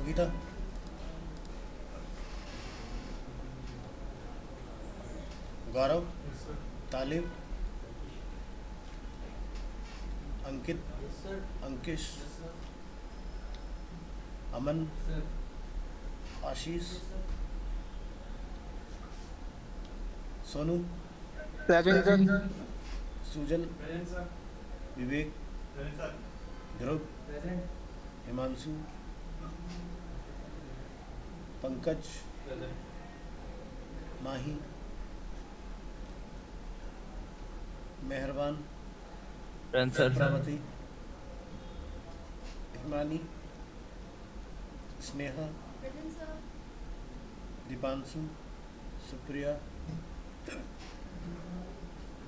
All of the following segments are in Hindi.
योगिता, गौरव, तालिब, अंकित, अंकिश, अमन, आशीष, सोनू, प्रेजेंट सर। सुजल, विवेक, ध्रुव, हिमांशु, पंकज, माही, मेहरबान, प्रेजेंट सर। प्रभावती, हिमानी, स्नेहा, दीपांशु, सुप्रिया,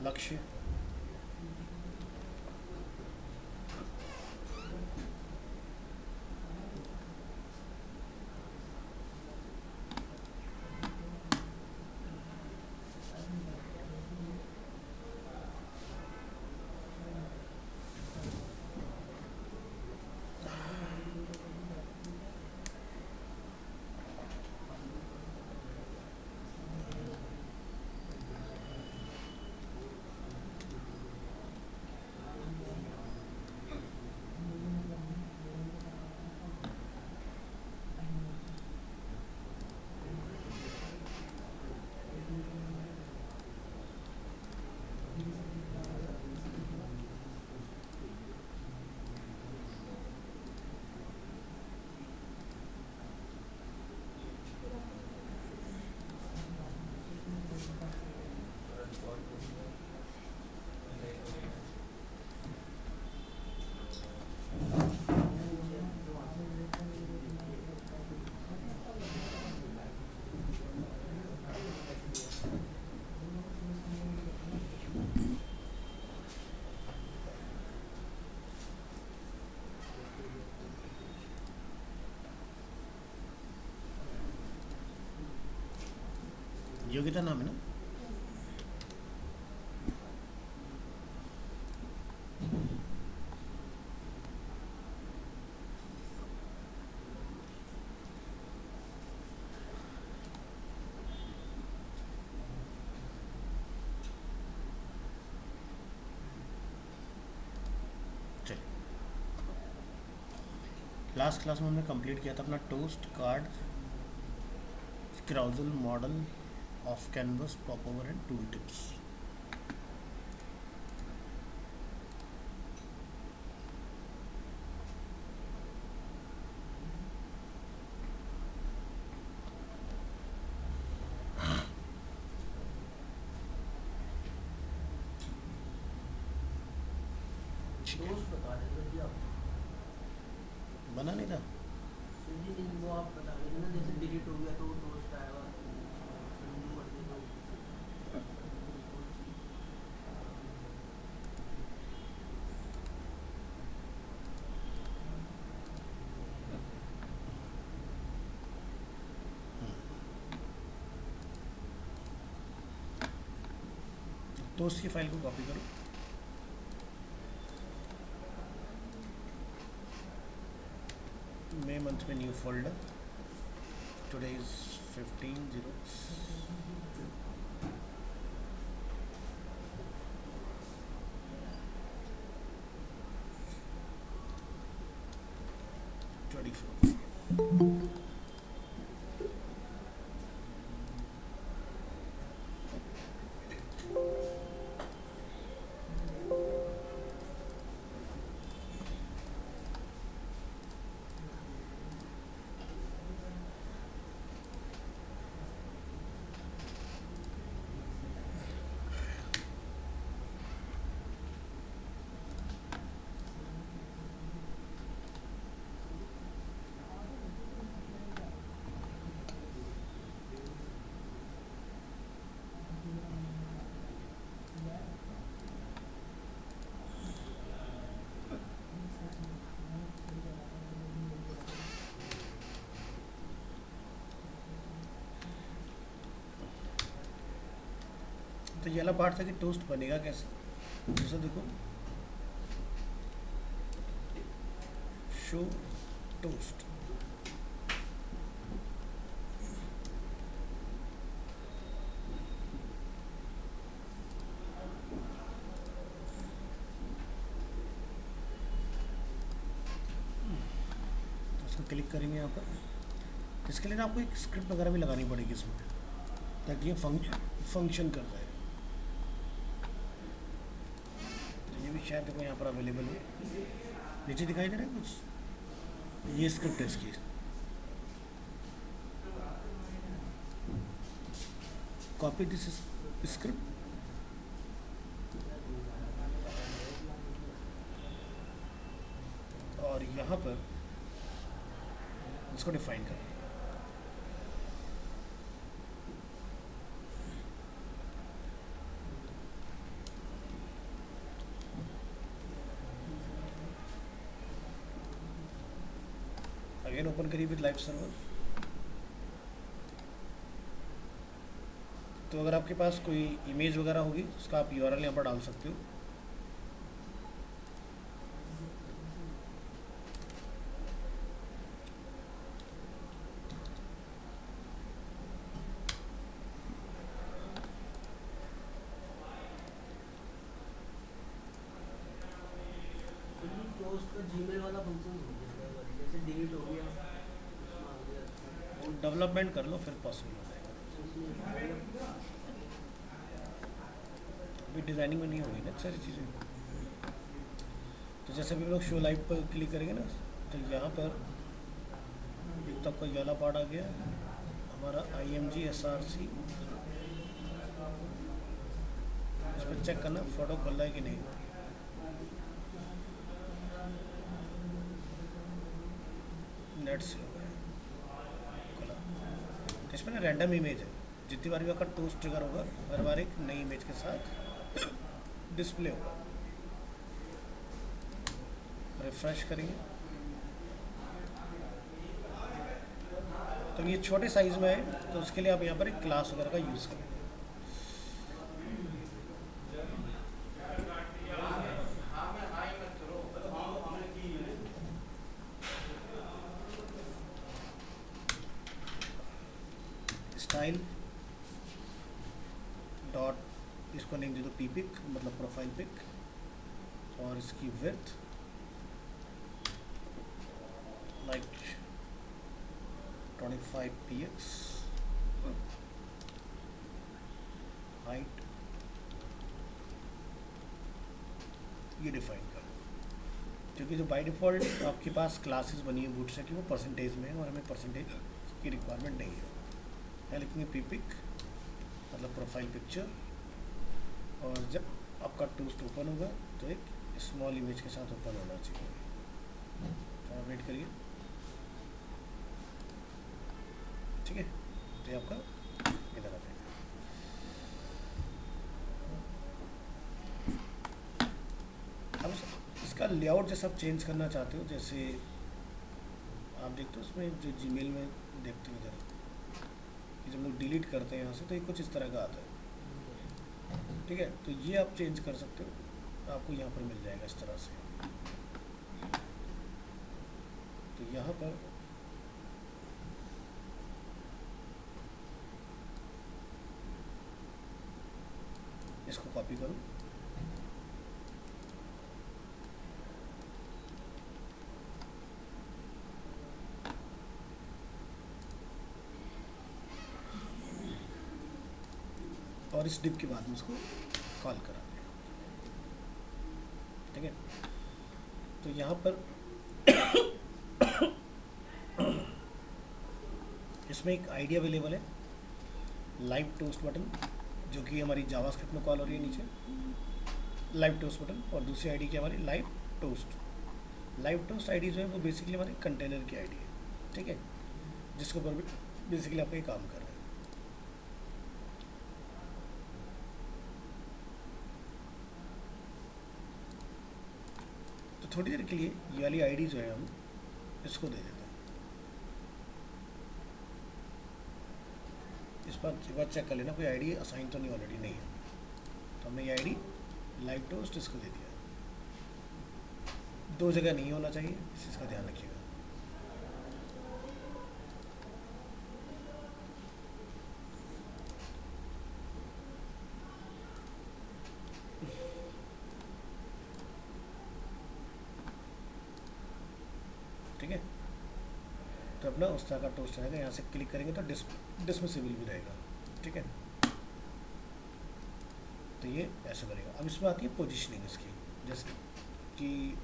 लक्ष्य, योगिता नाम है ना? चल, लास्ट क्लास में हमने कंप्लीट किया था अपना toast card carousel modal offcanvas popover and tooltips. दोस्त बता देते जी आप। बना नहीं था? जी नहीं, वो आप बता देते ना, जैसे डिलीट हो गया तो दोस्त आएगा। संजू कर दे दो। तो उसकी फाइल को कॉपी करो, मई मंथ में न्यू फोल्डर, टुडे इज 15/0 24। तो ये वाला पार्ट था कि टोस्ट बनेगा कैसे। जैसे देखो, शो टोस्ट, इसको क्लिक करेंगे यहाँ पर। इसके लिए ना आपको एक स्क्रिप्ट वगैरह भी लगानी पड़ेगी इसमें, ताकि ये फंक्शन कर जाए। तो ये भी शायद देखो यहाँ पर अवेलेबल है, नीचे दिखाई दे रहा है कुछ, ये स्क्रिप्ट है इसकी। कॉपी दिस स्क्रिप्ट, और यहाँ पर इसको डिफाइन कर। अगेन ओपन करिए विद लाइव सर्वर। तो अगर आपके पास कोई इमेज वगैरह होगी उसका आप यूआरएल यहाँ पर डाल सकते हो। पोस्ट का जीमेल वाला फंक्शन हो गया, जैसे डिलीट हो गया उसमें आ गया। वो डेवलपमेंट कर लो फिर पॉसिबल हो जाएगा। अभी डिज़ाइनिंग में नहीं होगी ना सारी चीज़ें। तो जैसे भी हम लोग शो लाइव पर क्लिक करेंगे ना, तो यहाँ पर एक तो आपका वाला पार्ट आ गया हमारा IMG SRC। इस पर चेक करना फ़ोटो खुल रहा है कि नहीं। नेट स्लो है, खुला। तो इसमें ना रैंडम इमेज है, जितनी बार भी आपका टोस्ट ट्रिगर होगा हर बार एक नई इमेज के साथ डिस्प्ले होगा। रिफ्रेश करेंगे तो ये छोटे साइज में है, तो उसके लिए आप यहाँ पर एक क्लास वगैरह का यूज़ करेंगे। स्टाइल डॉट, इसको नेम दे दो पी पिक, मतलब प्रोफाइल पिक, और इसकी विड्थ लाइक 25 px, हाइट ये डिफाइन करो, क्योंकि जो बाय डिफ़ॉल्ट आपके पास क्लासेस बनी है बूटस्ट्रैप की वो परसेंटेज में है और हमें परसेंटेज की रिक्वायरमेंट नहीं है। यहाँ लिखेंगे पी पिक मतलब प्रोफाइल पिक्चर, और जब आपका टोस्ट ओपन होगा तो एक स्मॉल इमेज के साथ ओपन होना चाहिए। थोड़ा वेट करिए, ठीक है। तो ये आपका इधर आ जाएगा। अब इसका लेआउट जैसा आप चेंज करना चाहते हो, जैसे आप देखते हो उसमें जो जीमेल में देखते हो इधर कि जब लोग डिलीट करते हैं यहाँ से तो ये कुछ इस तरह का आता है, ठीक है। तो ये आप चेंज कर सकते हो, आपको यहाँ पर मिल जाएगा इस तरह से। तो यहाँ पर इसको कॉपी करो, और इस डिप के बाद में उसको कॉल करा, ठीक है। तो यहाँ पर इसमें एक आईडी अवेलेबल है लाइव टोस्ट बटन, जो कि हमारी जावास्क्रिप्ट में कॉल हो रही है नीचे लाइव टोस्ट बटन, और दूसरी आईडी की हमारी लाइव टोस्ट आईडी जो है वो बेसिकली हमारे कंटेनर की आईडी है, ठीक है, जिसके ऊपर बेसिकली आपको ये काम कर रहा है। तो थोड़ी देर के लिए ये वाली आईडी जो है हम इसको दे देते हैं। इस पर एक बार चेक कर लेना कोई आईडी असाइन तो नहीं ऑलरेडी नहीं है। तो हमने ये आईडी लाइव टोस्ट इसको दे दिया। दो जगह नहीं होना चाहिए, इस चीज़ का ध्यान रखिएगा। ठीक है, तो अपना उस तरह का टोस्ट रहेगा। यहाँ से क्लिक करेंगे तो डिसमिसेबल भी रहेगा, ठीक है। तो ये ऐसे बनेगा। अब इसमें आती है पोजीशनिंग इसकी, जैसे कि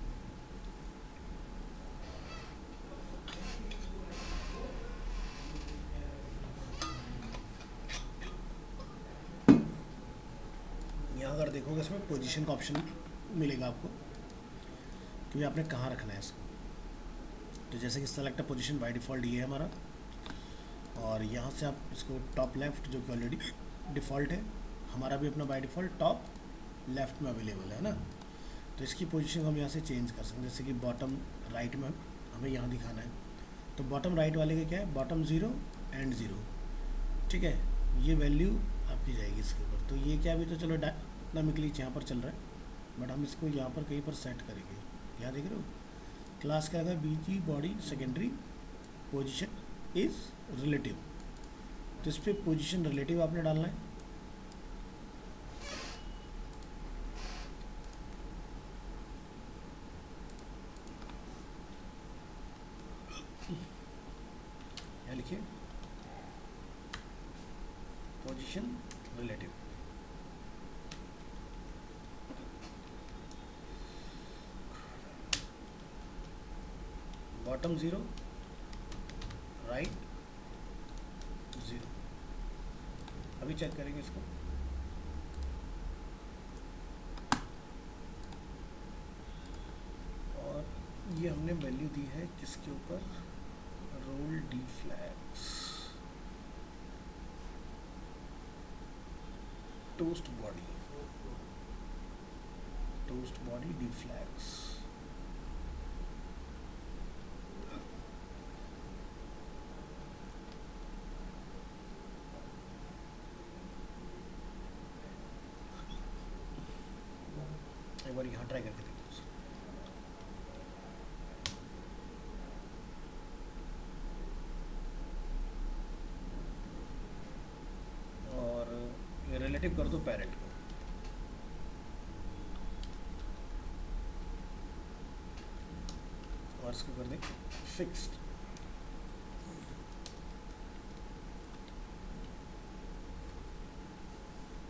यहाँ अगर देखोगे इसमें पोजीशन का ऑप्शन मिलेगा आपको कि भाई आपने कहाँ रखना है इसको। तो जैसे कि select a position by default ये है हमारा, और यहाँ से आप इसको टॉप लेफ़्ट, जो कि ऑलरेडी डिफ़ॉल्ट है, हमारा भी अपना बाय डिफ़ॉल्ट टॉप लेफ़्ट में अवेलेबल है ना। तो इसकी पोजीशन हम यहाँ से चेंज कर सकते हैं, जैसे कि बॉटम राइट में हमें यहाँ दिखाना है, तो बॉटम राइट वाले का क्या है, बॉटम 0 एंड 0, ठीक है। ये वैल्यू आपकी जाएगी इसके ऊपर। तो ये क्या, अभी तो चलो डायनामिकली यहाँ पर चल रहा है, बट हम इसको यहाँ पर कहीं पर सेट करेंगे। यहाँ देख रहे हो क्लास क्या है, BG body secondary position is relative. तो इस पर पोजीशन रिलेटिव आपने डालना है। यहाँ लिखिए पोजीशन रिलेटिव। Bottom 0 right 0। अभी चेक करेंगे इसको। और ये हमने वैल्यू दी है किसके ऊपर, role d flex, toast body d flex. एक बार यहाँ ट्राई करके देखो। और ये रिलेटिव कर दो पेरेंट को। और इसको कर दें फिक्स्ड।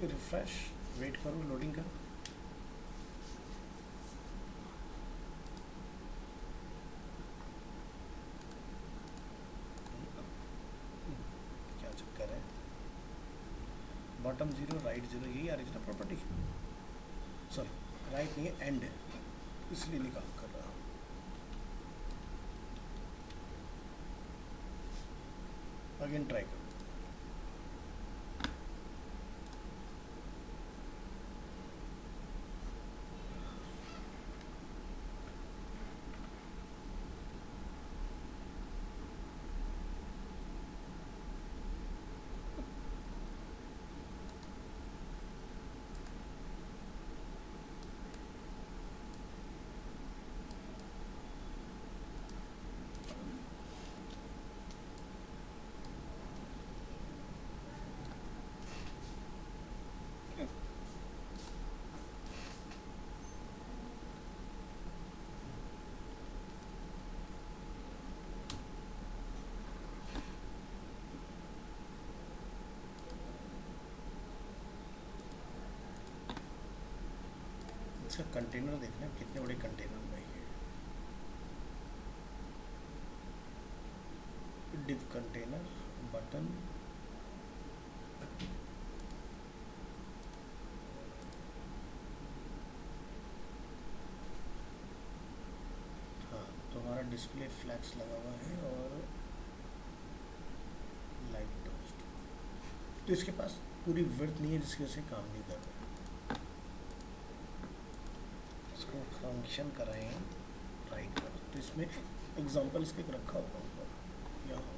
रिफ्रेश, वेट करो लोडिंग का। क्या चक्कर है, बॉटम 0 राइट 0, यही आ रही है ना प्रॉपर्टी। सॉरी राइट नहीं है, एंड है, इसलिए निकाल कर रहा हूँ। अगेन ट्राई करो। इसका कंटेनर देखना है, कितने बड़े कंटेनर में ये डिव कंटेनर बटन। हाँ, तो हमारा डिस्प्ले फ्लैक्स लगा हुआ है और लाइट टोस्ट। तो इसके पास पूरी विड्थ नहीं है, जिसकी वजह से काम नहीं कर रहा है। इसको फंक्शन कर रहे हैं राइट पर, तो इसमें एग्जांपल इसके रखा होगा ऊपर यहाँ।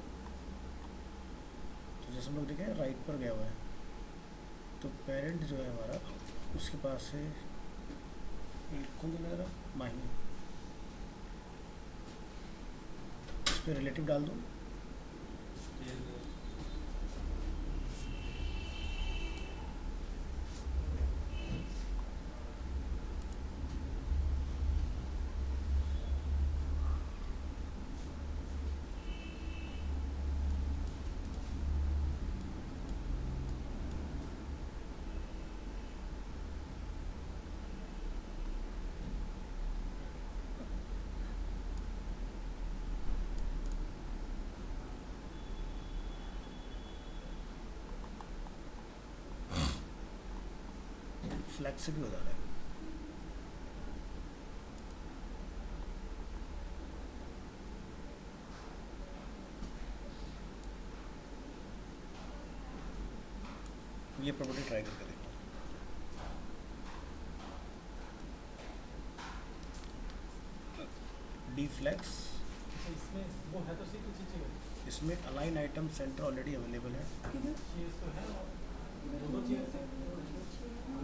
तो जैसे हम लोग देखें राइट पर गया हुआ है, तो पेरेंट जो है हमारा, उसके पास है कौन सा लग रहा, माही। इस पर रिलेटिव डाल दो। फ्लैक्स से भी हो जा रहा है। ये प्रॉपर्टी ट्राई करके देखो। डी फ्लैक्स, इसमें वो है तो सीट नीचे चेयर इसमें align item centre already available है। चेयर्स तो है दो चेयर है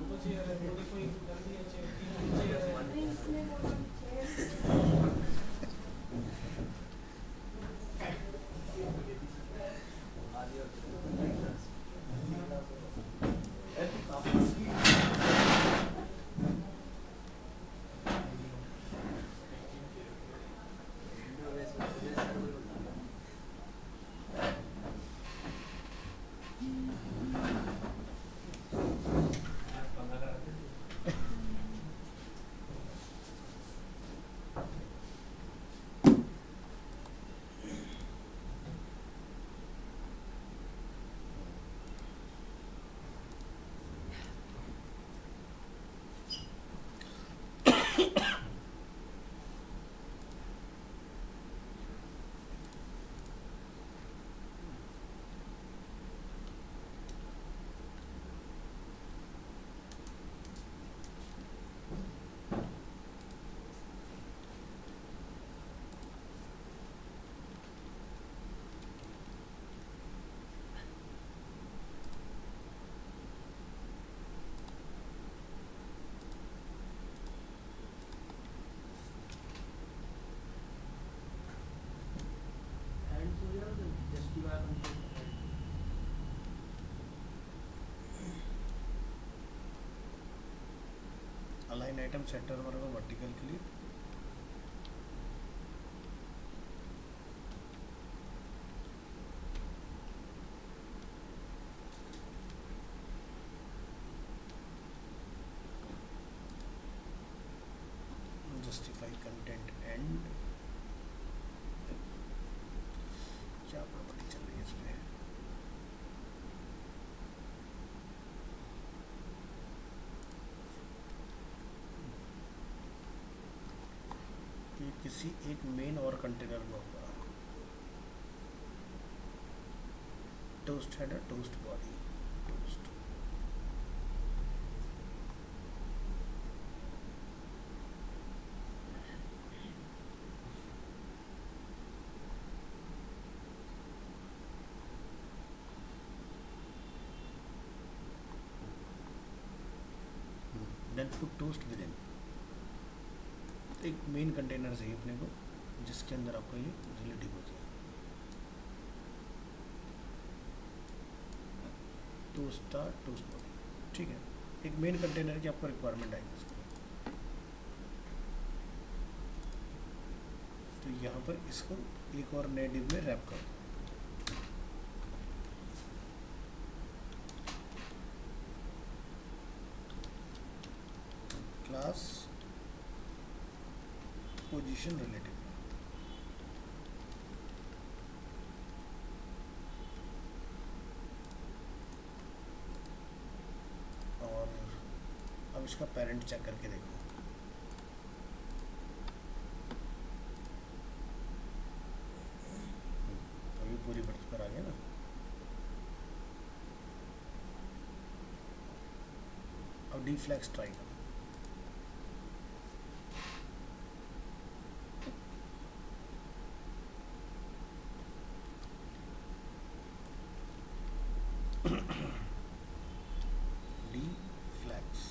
दो चेयर है वो देखो एक उधर भी है चेयर तीन चेयर है एंड हो गया तो justify complete align item centre बराबर वर्टिकल के लिए जस्टिफाई कंटेंट एंड क्या प्रॉपर्टी चल रही है इसमें। ये किसी एक मेन और कंटेनर में होगा। Toast header, toast body, toast. Then put toast within. एक मेन कंटेनर चाहिए अपने को जिसके अंदर आपका ये रिलेटिव हो जाए। टोस्ट स्टार, टोस्ट बॉडी, ठीक है। एक मेन कंटेनर की आपको रिक्वायरमेंट आएगी इसके लिए। तो यहाँ पर इसको एक और नए डिव में रैप कर दो। क्लास पोजीशन रिलेटिव, और अब इसका पेरेंट चेक करके देखो। अभी पूरी बर्थ पर आ गया ना। अब डी फ्लैक्स ट्राई करो। डी फ्लैक्स,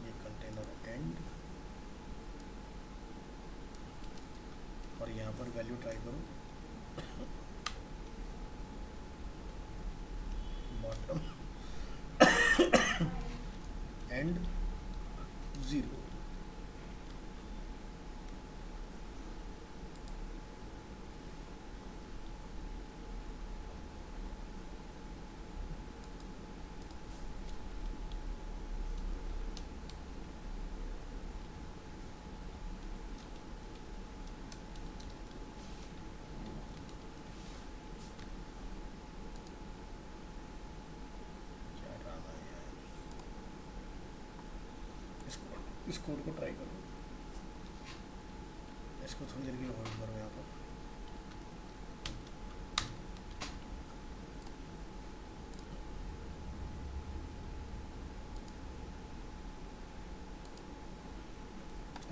ये कंटेनर एंड, और यहाँ पर वैल्यू ट्राई करो। Bottom and 0। इस कोड को ट्राई करो, इसको थोड़ी देर के लिए होल्ड करो यहाँ पर।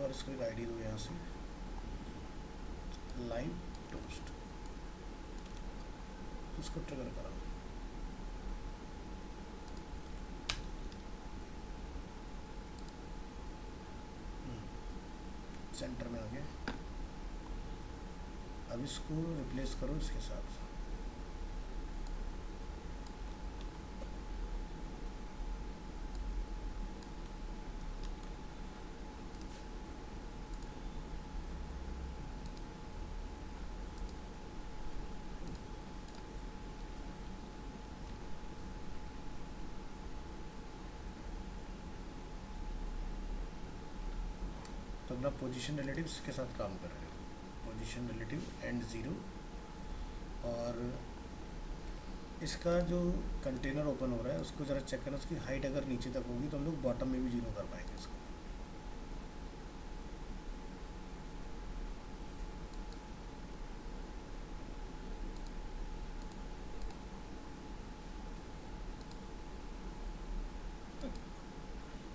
और इसको एक आईडी दो यहाँ से, लाइव टोस्ट, इसको ट्रिगर कराओ। सेंटर में आ गया। अब इसको रिप्लेस करो इसके साथ। तो अपना पोजीशन रिलेटिव के साथ काम कर रहे हो, पोजीशन रिलेटिव एंड 0। और इसका जो कंटेनर ओपन हो रहा है उसको ज़रा चेक करना, उसकी हाइट अगर नीचे तक होगी तो हम लोग बॉटम में भी 0 कर पाएंगे इसको।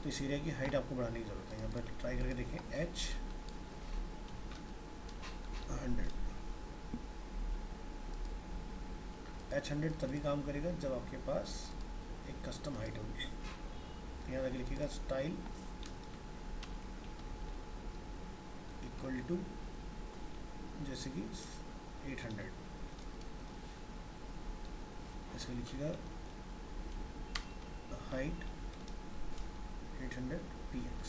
तो इस एरिया की हाइट आपको बढ़ाने की ज़रूरत है। यहाँ पर ट्राई करके देखें, H100 तभी काम करेगा जब आपके पास एक कस्टम हाइट होगी। तो यहाँ आगे लिखिएगा स्टाइल इक्वल टू जैसे कि 800, इसमें लिखिएगा हाइट 800 px।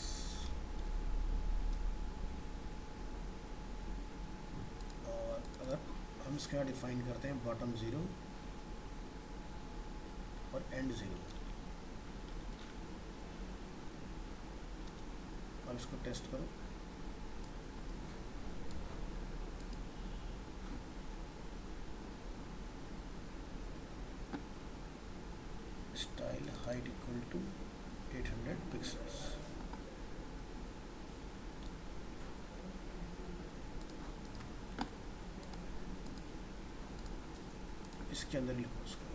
और अगर हम इसके यहाँ डिफाइन करते हैं बॉटम 0 और एंड 0, और इसको टेस्ट करो। Style height equal to 800 pixels. इसके अंदर लिखो उसको।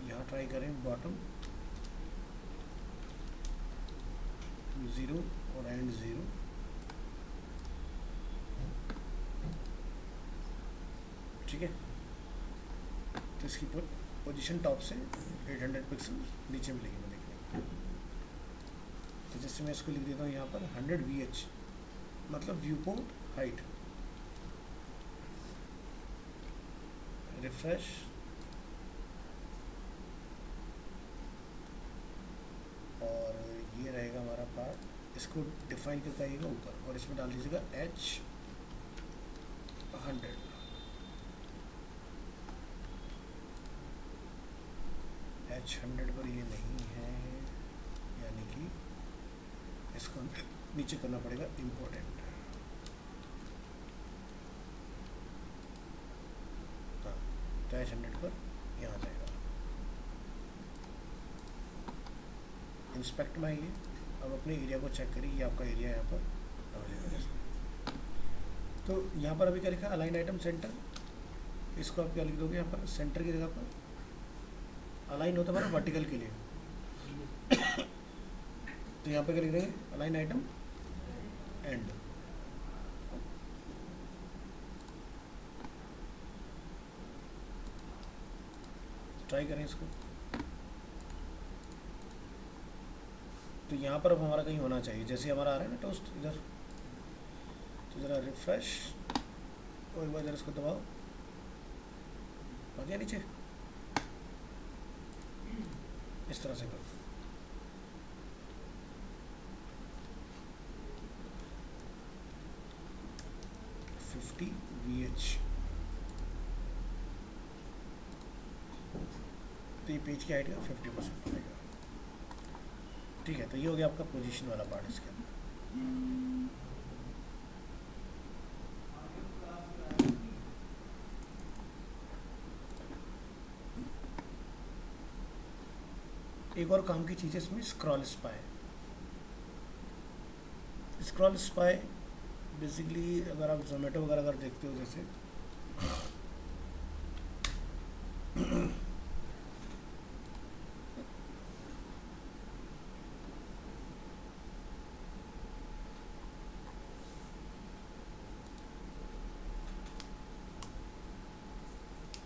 यहाँ ट्राई करें बॉटम 0 और एंड 0। ठीक है, तो इसकी पोजीशन टॉप से 800 पिक्सल नीचे मिलेगी। मैं देखिए, तो जैसे मैं इसको लिख देता हूँ यहाँ पर 100 VH, मतलब व्यू पोर्ट हाइट। रिफ्रेश, और ये रहेगा हमारा पार्ट। इसको डिफाइन करके आइएगा ऊपर और इसमें डाल दीजिएगा H100। H100 पर ये नहीं है, यानी कि इसको नीचे करना पड़ेगा इम्पोर्टेंट। हाँ, तो H100 पर यहाँ आ जाएगा। इंस्पेक्ट में आइए, अब अपने एरिया को चेक करिए। ये आपका एरिया यहाँ पर अवेलेबल है। तो यहाँ पर अभी क्या लिखा है, अलाइन आइटम सेंटर। इसको आप क्या लिख दोगे यहाँ पर, सेंटर की जगह पर अलाइन होता है हमारा वर्टिकल के लिए। तो यहाँ पे क्या लिख देंगे, अलाइन आइटम एंड। ट्राई करें इसको। तो यहाँ पर अब हमारा कहीं होना चाहिए, जैसे हमारा आ रहा है ना टोस्ट इधर। तो ज़रा रिफ्रेश और एक बार ज़रा इसको दबाओ, आ गया नीचे। इस तरह से करो। VH। तो ये पेज की हाइट का 50% रहेगा। ठीक है, तो ये हो गया आपका पोजीशन वाला पार्ट इसके अंदर। एक और काम की चीज़ है इसमें, scroll spy. Scroll spy basically अगर आप जोमेटो वगैरह अगर देखते हो जैसे,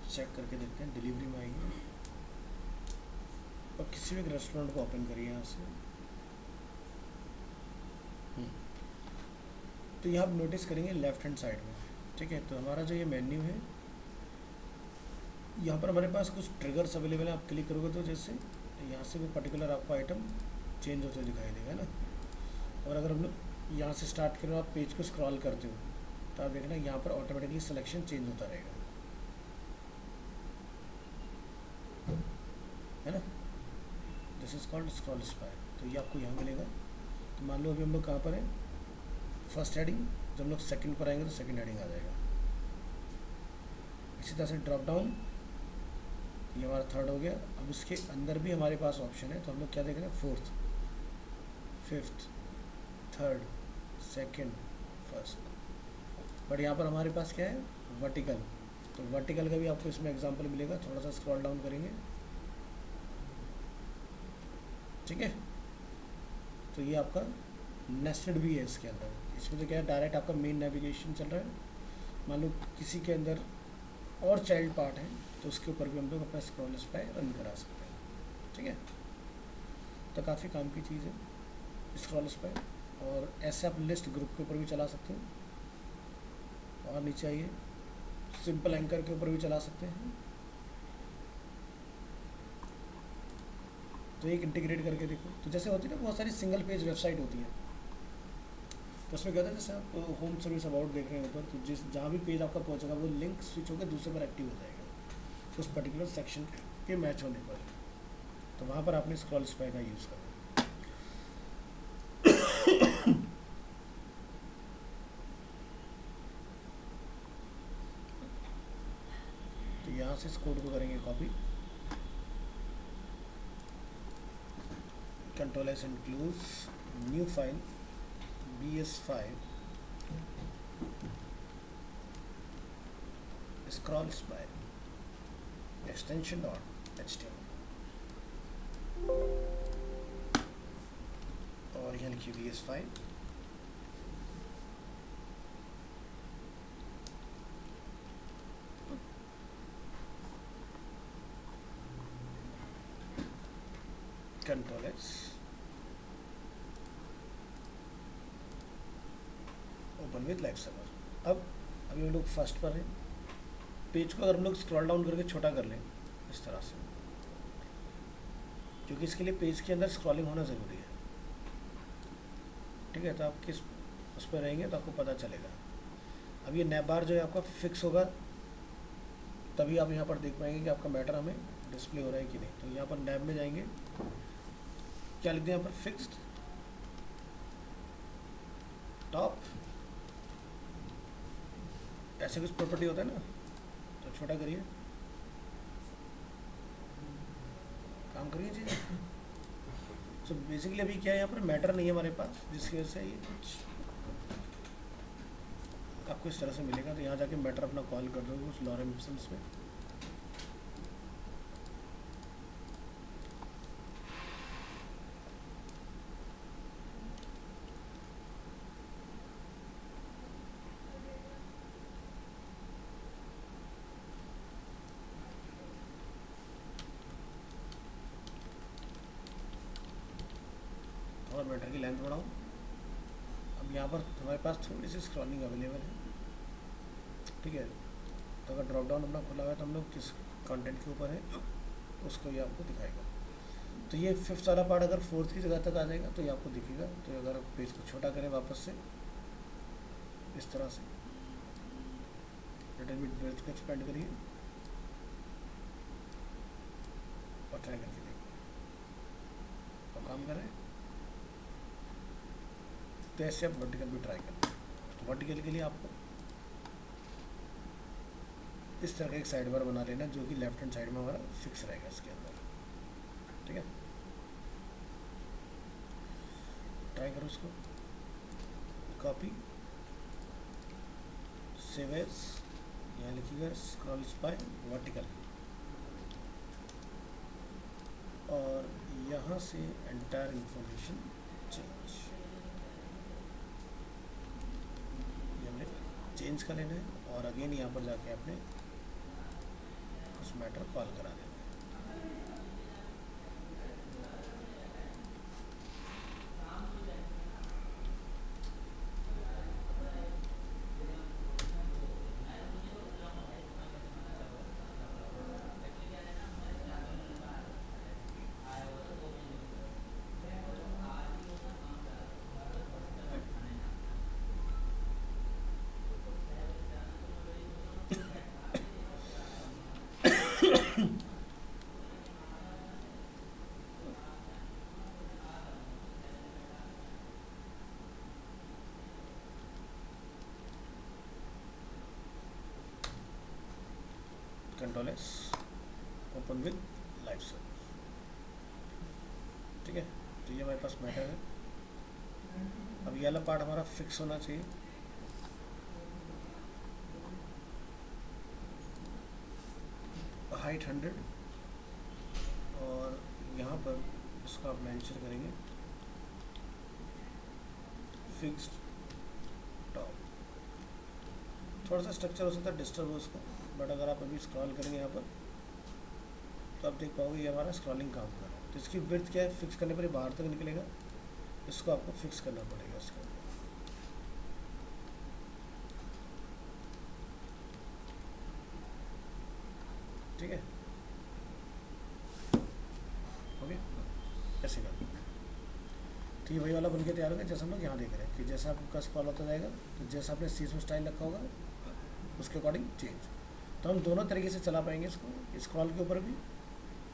चेक करके देखते हैं डिलीवरी में आएगी, और किसी भी एक रेस्टोरेंट को ओपन करिए यहाँ से। तो यहाँ आप नोटिस करेंगे लेफ्ट हैंड साइड में, ठीक है, तो हमारा जो ये मेन्यू है, यहाँ पर हमारे पास कुछ ट्रिगर्स अवेलेबल हैं। आप क्लिक करोगे तो जैसे यहाँ से वो पर्टिकुलर आपको आइटम चेंज होते हुए दिखाई देगा ना। और अगर हम लोग यहाँ से स्टार्ट करें, आप पेज को स्क्रॉल करते हो तो आप देखना यहाँ पर ऑटोमेटिकली सिलेक्शन चेंज होता रहेगा, है ना। This is called scroll spy. तो ये आपको यहाँ मिलेगा। तो मान लो अभी हम लोग कहाँ पर हैं, फर्स्ट हेडिंग, जब हम लोग सेकंड पर आएंगे तो सेकंड हेडिंग आ जाएगा। इसी तरह से ड्रॉप डाउन, ये हमारा थर्ड हो गया। अब इसके अंदर भी हमारे पास ऑप्शन है, तो हम लोग क्या देख रहे हैं, fourth, fifth, third, second, first. But यहाँ पर हमारे पास क्या है, वर्टिकल। तो वर्टिकल का भी आपको इसमें एग्जांपल मिलेगा। थोड़ा सा स्क्रॉल डाउन करेंगे, ठीक है। तो ये आपका नेस्टेड भी है इसके अंदर। इसमें तो क्या है, डायरेक्ट आपका मेन नेविगेशन चल रहा है। मान लो किसी के अंदर और चाइल्ड पार्ट है तो उसके ऊपर भी हम लोग अपना स्क्रॉल स्पाई रन करा सकते हैं, ठीक है। तो काफ़ी काम की चीज़ है स्क्रॉल स्पाई। और ऐसे आप लिस्ट ग्रुप के ऊपर भी चला सकते हो, और नीचे आइए सिंपल एंकर के ऊपर भी चला सकते हैं। तो एक इंटीग्रेट करके देखो, तो जैसे होती है ना बहुत सारी सिंगल पेज वेबसाइट होती है, तो उसमें क्या होता है, जैसे आप होम सर्विस अबाउट देख रहे हैं ऊपर, तो जिस जहाँ भी पेज आपका पहुँचेगा वो लिंक स्विच होकर दूसरे पर एक्टिव हो जाएगा, तो उस पर्टिकुलर सेक्शन के मैच होने पर। तो वहाँ पर आपने स्क्रॉल स्पाई का यूज़ करना। तो यहाँ से इस कोड को करेंगे copy, control S includes new file bs5 scroll spy extension.html, और यहाँ लिखिए bs5 control S open with live server. अब अभी हम लोग फर्स्ट पर हैं। पेज को अगर हम लोग स्क्रॉल डाउन करके छोटा कर लें इस तरह से, क्योंकि इसके लिए पेज के अंदर स्क्रॉलिंग होना ज़रूरी है, ठीक है। तो आप किस उस पर रहेंगे तो आपको पता चलेगा। अब ये नैब बार जो है आपका फिक्स होगा, तभी आप यहाँ पर देख पाएंगे कि आपका मैटर हमें डिस्प्ले हो रहा है कि नहीं। तो यहाँ पर नैब में जाएंगे, क्या लिख दें यहाँ पर, फिक्स्ड टॉप, ऐसे कुछ प्रॉपर्टी होता है ना, तो छोटा करिए, काम करिए जी। तो बेसिकली अभी क्या है, यहाँ पर मैटर नहीं है हमारे पास, जिसकी वजह से ये कुछ आपको इस तरह से मिलेगा। तो यहाँ जाके मैटर अपना कॉल कर दोगे उस लॉरेम इप्सम्स में। और मैटर की लेंथ बढ़ाऊँ। अब यहाँ पर हमारे पास थोड़ी सी स्क्रॉलिंग अवेलेबल है, ठीक है। तो अगर ड्रॉप डाउन अपना खुला हुआ है तो हम लोग किस कंटेंट के ऊपर है उसको ये आपको दिखाएगा। तो ये फिफ्थ वाला पार्ट अगर फोर्थ की जगह तक आ जाएगा तो ये आपको दिखेगा। तो अगर आप पेज को छोटा करें वापस से इस तरह से, लिटिल बिट ब्रेथ को एक्सपेंड करिए और ट्राई करके देखिए और काम करें। तो ऐसे आप वर्टिकल भी ट्राई करना। तो वर्टिकल के लिए आपको इस तरह का एक साइड बार बना लेना जो कि लेफ्ट हैंड साइड में हमारा फिक्स रहेगा इसके अंदर, ठीक है। ट्राई करो उसको, कॉपी, सेव एज, यहाँ लिखिएगा स्क्रॉल बाय वर्टिकल, और यहाँ से एंटायर इंफॉर्मेशन चेंज, ये हमने चेंज कर लेना है। और अगेन यहाँ पर जाके आपने उस मैटर कॉल करा देना है। Control S, open with live server, ठीक है। तो ये हमारे पास मैटर है। अब ये वाला पार्ट हमारा फिक्स होना चाहिए। हाइट 100, और यहाँ पर इसको आप मेंशन करेंगे फिक्स्ड टॉप। थोड़ा सा स्ट्रक्चर हो सकता है डिस्टर्ब हो उसका, बट अगर आप अभी स्क्रॉल करेंगे यहाँ पर तो आप देख पाओगे ये हमारा स्क्रॉलिंग काम कर रहा है। तो इसकी विड्थ क्या है, फिक्स करने पर ये बाहर तक निकलेगा, इसको आपको फिक्स करना पड़ेगा इसके अंदर, ठीक है। ओके, ऐसे कर, तो ये वही वाला बनके तैयार हो गया जैसे हम लोग यहाँ देख रहे हैं कि जैसा आपका स्क्रॉल होता जाएगा तो जैसा आपने सीज में स्टाइल रखा होगा उसके अकॉर्डिंग चेंज। तो हम दोनों तरीके से चला पाएंगे इसको, स्क्रॉल के ऊपर भी,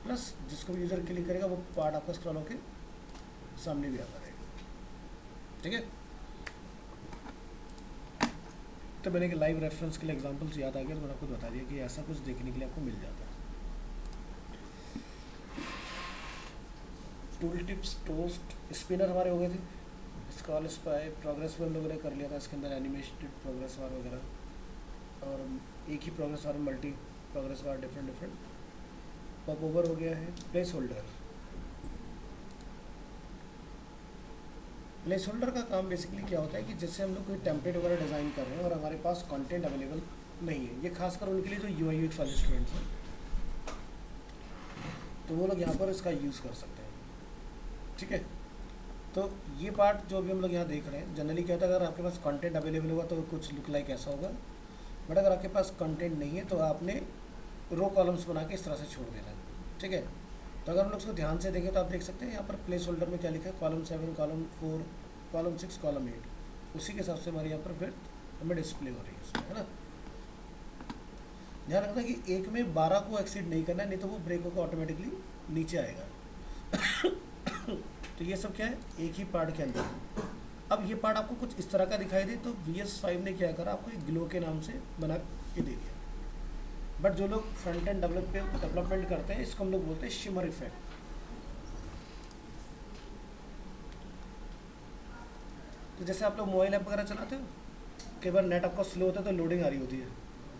प्लस जिसको भी यूज़र क्लिक करेगा वो पार्ट आपका स्क्रॉल होकर सामने भी आता रहेगा, ठीक है। तो मैंने कि लाइव रेफरेंस के लिए एग्जांपल्स याद आ गया तो मैंने आपको बता दिया कि ऐसा कुछ देखने के लिए आपको मिल जाता है। टूल टिप्स, टोस्ट, स्पिनर हमारे हो गए थे, स्क्रॉल स्पाई, प्रोग्रेस बार लोगों ने कर लिया था, इसके अंदर एनिमेटेड प्रोग्रेस बार वगैरह, और एक ही प्रोग्रेस बार में multi progress bar different pop over हो गया है। प्लेस होल्डर, प्लेस होल्डर का काम बेसिकली क्या होता है कि जैसे हम लोग कोई टेम्पलेट वगैरह डिज़ाइन कर रहे हैं और हमारे पास कंटेंट अवेलेबल नहीं है, ये खासकर उनके लिए जो UI UX वाले स्टूडेंट्स हैं, तो वो लोग यहाँ पर इसका यूज़ कर सकते हैं, ठीक है। तो ये पार्ट जो अभी हम लोग यहाँ देख रहे हैं, जनरली क्या होता है अगर आपके पास कंटेंट अवेलेबल होगा तो कुछ लुक लाइक ऐसा होगा, बट अगर आपके पास कंटेंट नहीं है तो आपने रो कॉलम्स बना के इस तरह से छोड़ देना है, ठीक है। तो अगर हम लोग उसको ध्यान से देखें तो आप देख सकते हैं यहाँ पर प्लेस होल्डर में क्या लिखा है, कॉलम 7, कॉलम 4, कॉलम 6, कॉलम 8, उसी के हिसाब से हमारे यहाँ पर फिर हमें डिस्प्ले हो रही है इसमें, है ना। ध्यान रखना कि एक में 12 को एक्सीड नहीं करना है, नहीं तो वो ब्रेक होकर ऑटोमेटिकली नीचे आएगा। तो ये सब क्या है, एक ही पार्ट के अंदर। अब ये पार्ट आपको कुछ इस तरह का दिखाई दे तो VS5 ने क्या करा, आपको एक ग्लो के नाम से बना के दे दिया। बट जो लोग फ्रंट एंड डेवलपमेंट करते हैं इसको हम लोग बोलते हैं शिमर इफेक्ट। तो जैसे आप लोग मोबाइल ऐप वगैरह चलाते हो, कई बार नेट आपका स्लो होता है तो लोडिंग आ रही होती है,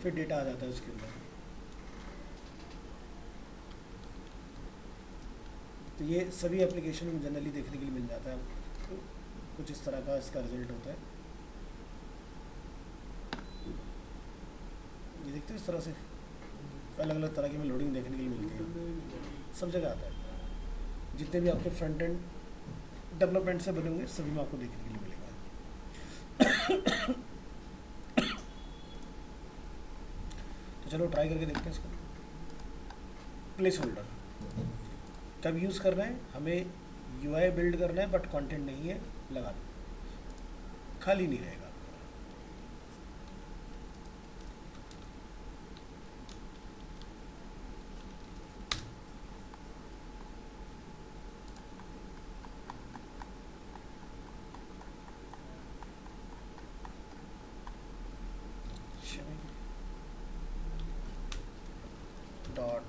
फिर डेटा आ जाता है उसके अंदर। तो ये सभी एप्लीकेशन में जनरली देखने के लिए मिल जाता है, तो कुछ इस तरह का इसका रिजल्ट होता है। ये देखते हो इस तरह से अलग अलग तरह की हमें लोडिंग देखने के लिए मिलती है, सब जगह आता है। जितने भी आपके फ्रंट एंड डेवलपमेंट से बने होंगे सभी में आपको देखने के लिए मिलेगा। तो चलो ट्राई करके देखते हैं इसको। प्लेस होल्डर कब यूज़ करना है, हमें UI बिल्ड करना है बट कंटेंट नहीं है, लगा दो, खाली नहीं रहेगा। डॉट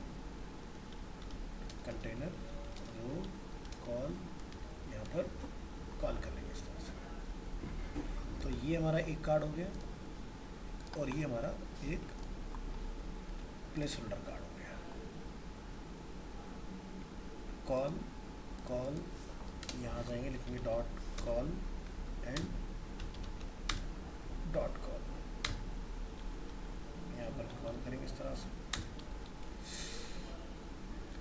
कंटेनर रो कॉल, यहाँ पर कॉल कर लेंगे इस तरह से। तो ये हमारा एक कार्ड हो गया और ये हमारा एक प्लेस होल्डर कार्ड हो गया। कॉल कॉल यहाँ जाएंगे, लिखेंगे dot call and dot call, यहाँ पर कॉल करेंगे इस तरह से।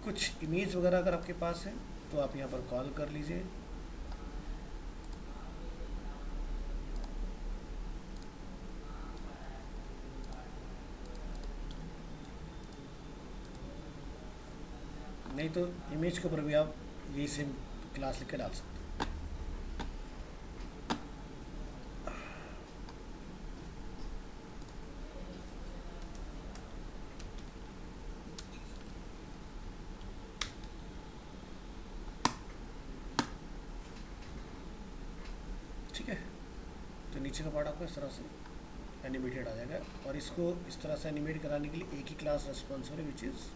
कुछ इमेज वगैरह अगर आपके पास है तो आप यहाँ पर कॉल कर लीजिए। नहीं तो इमेज के ऊपर भी आप यही सेम क्लास लिख के डाल सकते हैं। ठीक है, तो नीचे का पार्ट आपको इस तरह से एनिमेटेड आ जाएगा और इसको इस तरह से एनिमेट कराने के लिए एक ही क्लास रेस्पॉन्सिबल है which is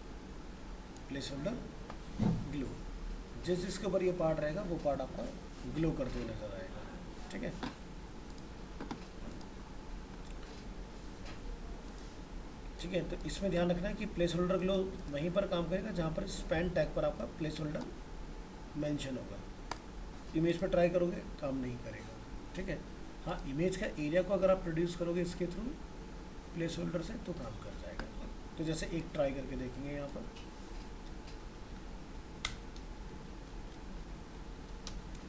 place holder glow. जिस जिसके ऊपर ये पार्ट रहेगा वो पार्ट आपका ग्लो करते हुए नजर आएगा। ठीक है, ठीक है, तो इसमें ध्यान रखना है कि प्लेस होल्डर ग्लो वहीं पर काम करेगा जहाँ पर स्पैन टैग पर आपका प्लेस होल्डर मेंशन होगा। इमेज पर ट्राई करोगे काम नहीं करेगा। ठीक है, हाँ इमेज का एरिया को अगर आप प्रोड्यूस करोगे इसके थ्रू प्लेस होल्डर से तो काम कर जाएगा। तो जैसे एक ट्राई करके देखेंगे, यहाँ पर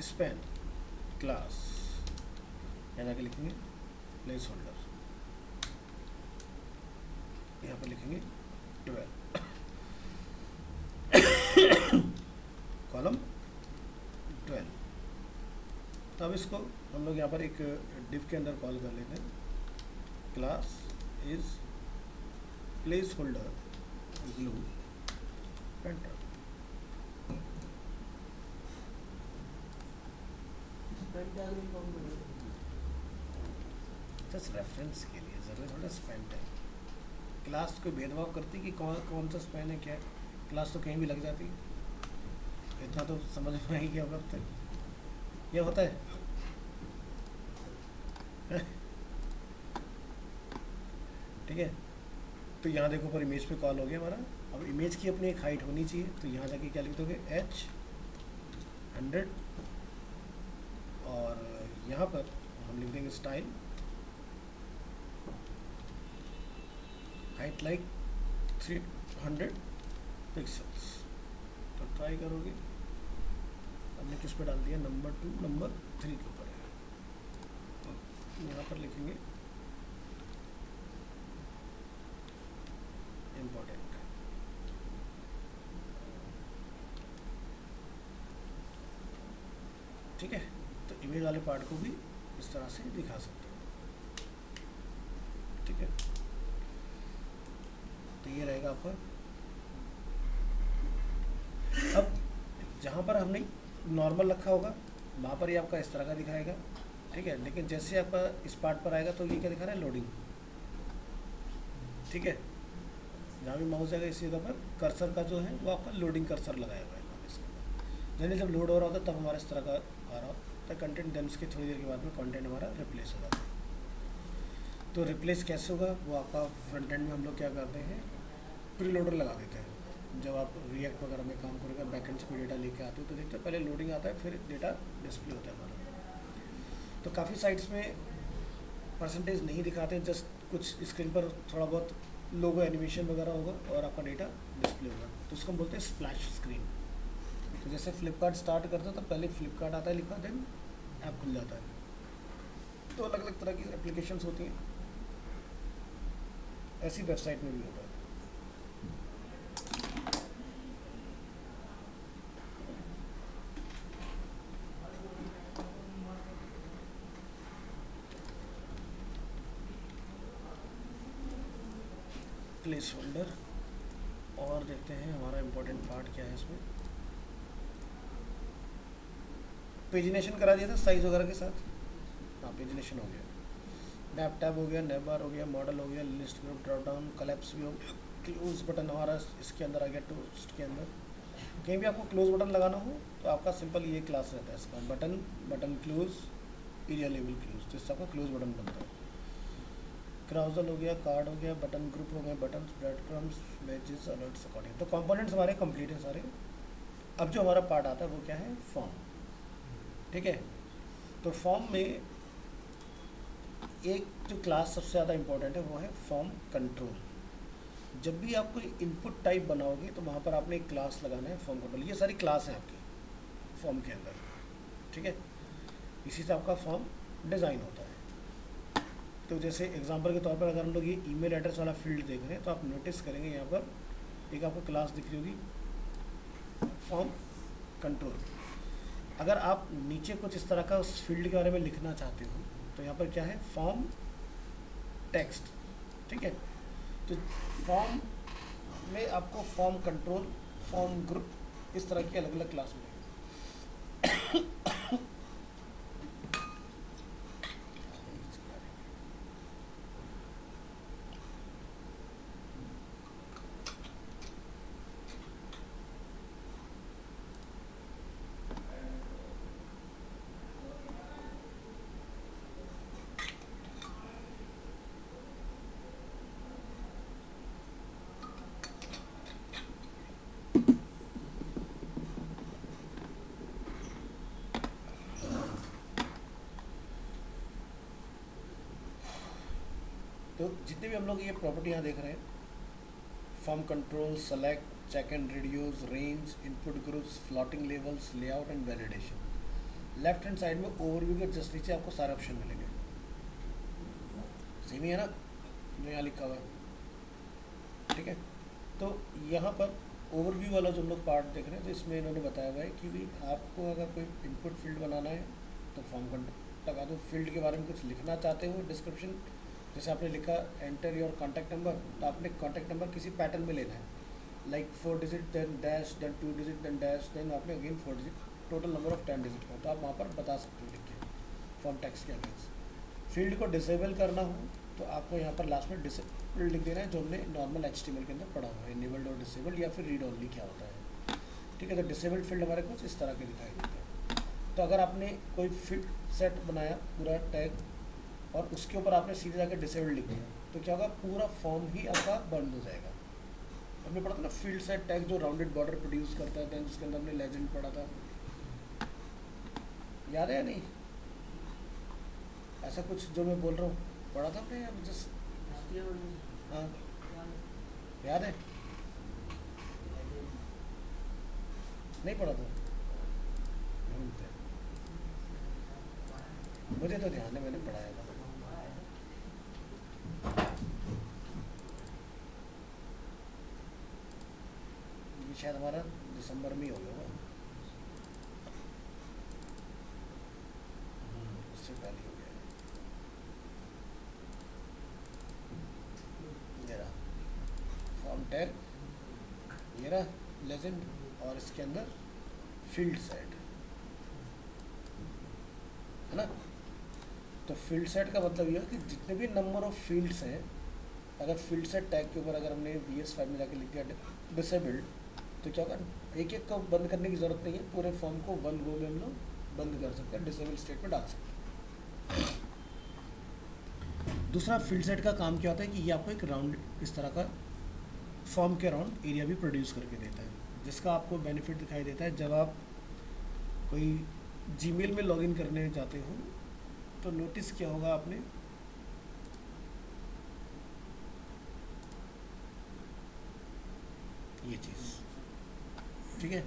स्पैन क्लास, यहाँ जाके लिखेंगे प्लेस होल्डर, यहाँ पर लिखेंगे 12 कॉलम 12। अब इसको हम लोग यहाँ पर एक डिव के अंदर कॉल कर लेते हैं, class is place holder glue painter. Just reference के लिए ज़रूरी थोड़ा स्पेन टैग। क्लास को भेदभाव करती कि कौन सा स्पेन है क्या है, क्लास तो कहीं भी लग जाती है। इतना तो समझ में आई क्या वक्त ये होता है। ठीक है, तो यहाँ देखो पर इमेज पे कॉल हो गया हमारा। अब इमेज की अपनी एक हाइट होनी चाहिए, तो यहाँ जाके क्या लिख दोगे H100 और यहाँ पर हम लिख देंगे स्टाइल हाइट लाइक 300 पिक्सल्स। तो ट्राई करोगे, हमने किस पे डाल दिया, नंबर 2 नंबर 3 के ऊपर है। तो यहाँ पर लिखेंगे इम्पोर्टेंट। ठीक है, तो इमेज वाले पार्ट को भी इस तरह से दिखा सकते हो। ठीक है, तो ये रहेगा आपका। अब जहाँ पर हमने नॉर्मल रखा होगा वहाँ पर ही आपका इस तरह का दिखाएगा। ठीक है, लेकिन जैसे आपका इस पार्ट पर आएगा तो ये क्या दिखा रहा है, लोडिंग। ठीक है, जहाँ भी माउस जाएगा इस जगह पर कर्सर का जो है वो आपका लोडिंग कर्सर लगाया हुआ है इसके। यानी जब लोड हो रहा होता है तब हमारा इस तरह का आ रहा होता है कंटेंट, देन उसके थोड़ी देर के बाद में कंटेंट हमारा रिप्लेस हो जाता है। तो रिप्लेस कैसे होगा वो आपका फ्रंट एंड में हम लोग क्या करते हैं, प्री लोडर लगा देते हैं। जब आप रिएक्ट वगैरह में काम करोगे, बैकएंड से कोई डेटा लेके आते हो तो देखते हो पहले लोडिंग आता है फिर डेटा डिस्प्ले होता है हमारा। तो काफ़ी साइट्स में परसेंटेज नहीं दिखाते, जस्ट कुछ स्क्रीन पर थोड़ा बहुत लोगो एनिमेशन वगैरह होगा और आपका डेटा डिस्प्ले होगा। तो उसको हम बोलते हैं स्प्लैश स्क्रीन। तो जैसे फ्लिपकार्ट स्टार्ट करता है तो पहले फ्लिपकार्ट आता है लिखा, देन ऐप खुल जाता है। तो अलग अलग तरह की एप्लीकेशंस होती हैं, ऐसी वेबसाइट में भी होता है। प्लेस होल्डर और देखते हैं हमारा इम्पोर्टेंट पार्ट क्या है इसमें। पेजिनेशन करा दिया था साइज वगैरह के साथ। हाँ, पेजिनेशन हो गया, नैप टैब हो गया, नैप बार हो गया, मॉडल हो गया, list group drop down, collapse भी हो गया, क्लोज बटन हमारा इसके अंदर आ गया, टोस्ट के अंदर। कहीं भी आपको क्लोज बटन लगाना हो तो आपका सिंपल ये क्लास रहता है इसका, button, button close, area label close, तो इसका आपका क्लोज बटन बनता है। क्राउजल हो गया, कार्ड हो गया, बटन ग्रुप हो गया, button, bread crumbs, matches, alerts, according. तो कंपोनेंट्स हमारे कंप्लीट हैं सारे। अब जो हमारा पार्ट आता है वो क्या है, फॉर्म। ठीक है, तो फॉर्म में एक जो क्लास सबसे ज़्यादा इंपॉर्टेंट है वो है फॉर्म कंट्रोल। जब भी आप कोई इनपुट टाइप बनाओगे तो वहाँ पर आपने एक क्लास लगाना है फॉर्म कंट्रोल। ये सारी क्लास है आपकी फॉर्म के अंदर। ठीक है, इसी से आपका फॉर्म डिज़ाइन होता है। तो जैसे एग्जांपल के तौर पर अगर हम लोग ये ईमेल एड्रेस वाला फील्ड देख रहे हैं तो आप नोटिस करेंगे यहाँ पर एक आपको क्लास दिख रही होगी फॉर्म कंट्रोल। अगर आप नीचे कुछ इस तरह का उस फील्ड के बारे में लिखना चाहते हो तो यहाँ पर क्या है, फॉर्म टेक्स्ट। ठीक है, तो फॉर्म में आपको फॉर्म कंट्रोल, फॉर्म ग्रुप, इस तरह की अलग अलग क्लास मिलेगी। तो जितने भी हम लोग ये प्रॉपर्टी यहाँ देख रहे हैं, form control, select, check and radios, range, input groups, floating labels, layout and validation. Left hand side में ओवरव्यू के जस्ट नीचे आपको सारे ऑप्शन मिलेंगे। सेम ही है ना जो यहाँ लिखा हुआ है। ठीक है, तो यहाँ पर ओवरव्यू वाला जो हम लोग पार्ट देख रहे हैं तो इसमें इन्होंने बताया हुआ है कि भाई आपको अगर कोई इनपुट फील्ड बनाना है तो फॉर्म कंट्रोल लगा दो। फील्ड के बारे में कुछ लिखना चाहते हो, डिस्क्रिप्शन, जैसे आपने लिखा एंटर योर कॉन्टैक्ट नंबर, तो आपने कॉन्टैक्ट नंबर किसी पैटर्न में लेना है, like 4 digit then dash then 2 digit then dash then आपने again 4 digit, total number of 10 digit का, तो आप वहाँ पर बता सकते हो लिख के फॉर्म टेक्स्ट के अगेंस्ट। फील्ड को डिसेबल करना हो तो आपको यहाँ पर लास्ट में डिसेबल लिख देना है, जो हमने नॉर्मल HTML के अंदर पढ़ा हुआ है, इनेबल्ड और डिसेबल्ड या फिर रीड ओनली क्या होता है। ठीक है, तो डिसेबल्ड फील्ड हमारे कुछ इस तरह के दिखाई देते हैं। तो अगर आपने कोई फील्ड सेट बनाया पूरा टैग और उसके ऊपर आपने सीधे जाकर डिसेबल्ड लिख दिया तो क्या होगा, पूरा फॉर्म ही आपका बंद हो जाएगा। हमने पढ़ा था ना फील्ड सेट टैग जो राउंडेड बॉर्डर प्रोड्यूस करता है, देन उसके अंदर हमने लेजेंड पढ़ा था, याद है या नहीं? ऐसा कुछ जो मैं बोल रहा हूँ पढ़ा था हमने, या जस्ट हाँ याद है? नहीं पढ़ा था, भूलते हैं। मुझे तो ध्यान है मैंने पढ़ाया था। ये शायद हमारा दिसंबर में ही हो गया होगा, उससे पहले हो गया। ये रहा फॉर्म टैग, ये रहा लेजेंड, और इसके अंदर फील्ड सेट है ना। तो फील्ड सेट का मतलब ये है कि जितने भी नंबर ऑफ फील्ड्स हैं, अगर फील्ड सेट टैग के ऊपर अगर हमने VS5 में जाके लिख दिया डिसेबल्ड तो क्या होगा, एक एक को बंद करने की ज़रूरत नहीं है, पूरे फॉर्म को वन गो में हम लोग बंद कर सकते हैं, डिसेबल स्टेट में डाल सकते हैं। दूसरा फील्ड सेट का काम क्या होता है कि ये आपको एक राउंड इस तरह का फॉर्म के राउंड एरिया भी प्रोड्यूस करके देता है, जिसका आपको बेनिफिट दिखाई देता है जब आप कोई जीमेल में लॉगिन करने जाते हो तो नोटिस किया होगा आपने, ये चीज़। ठीक है,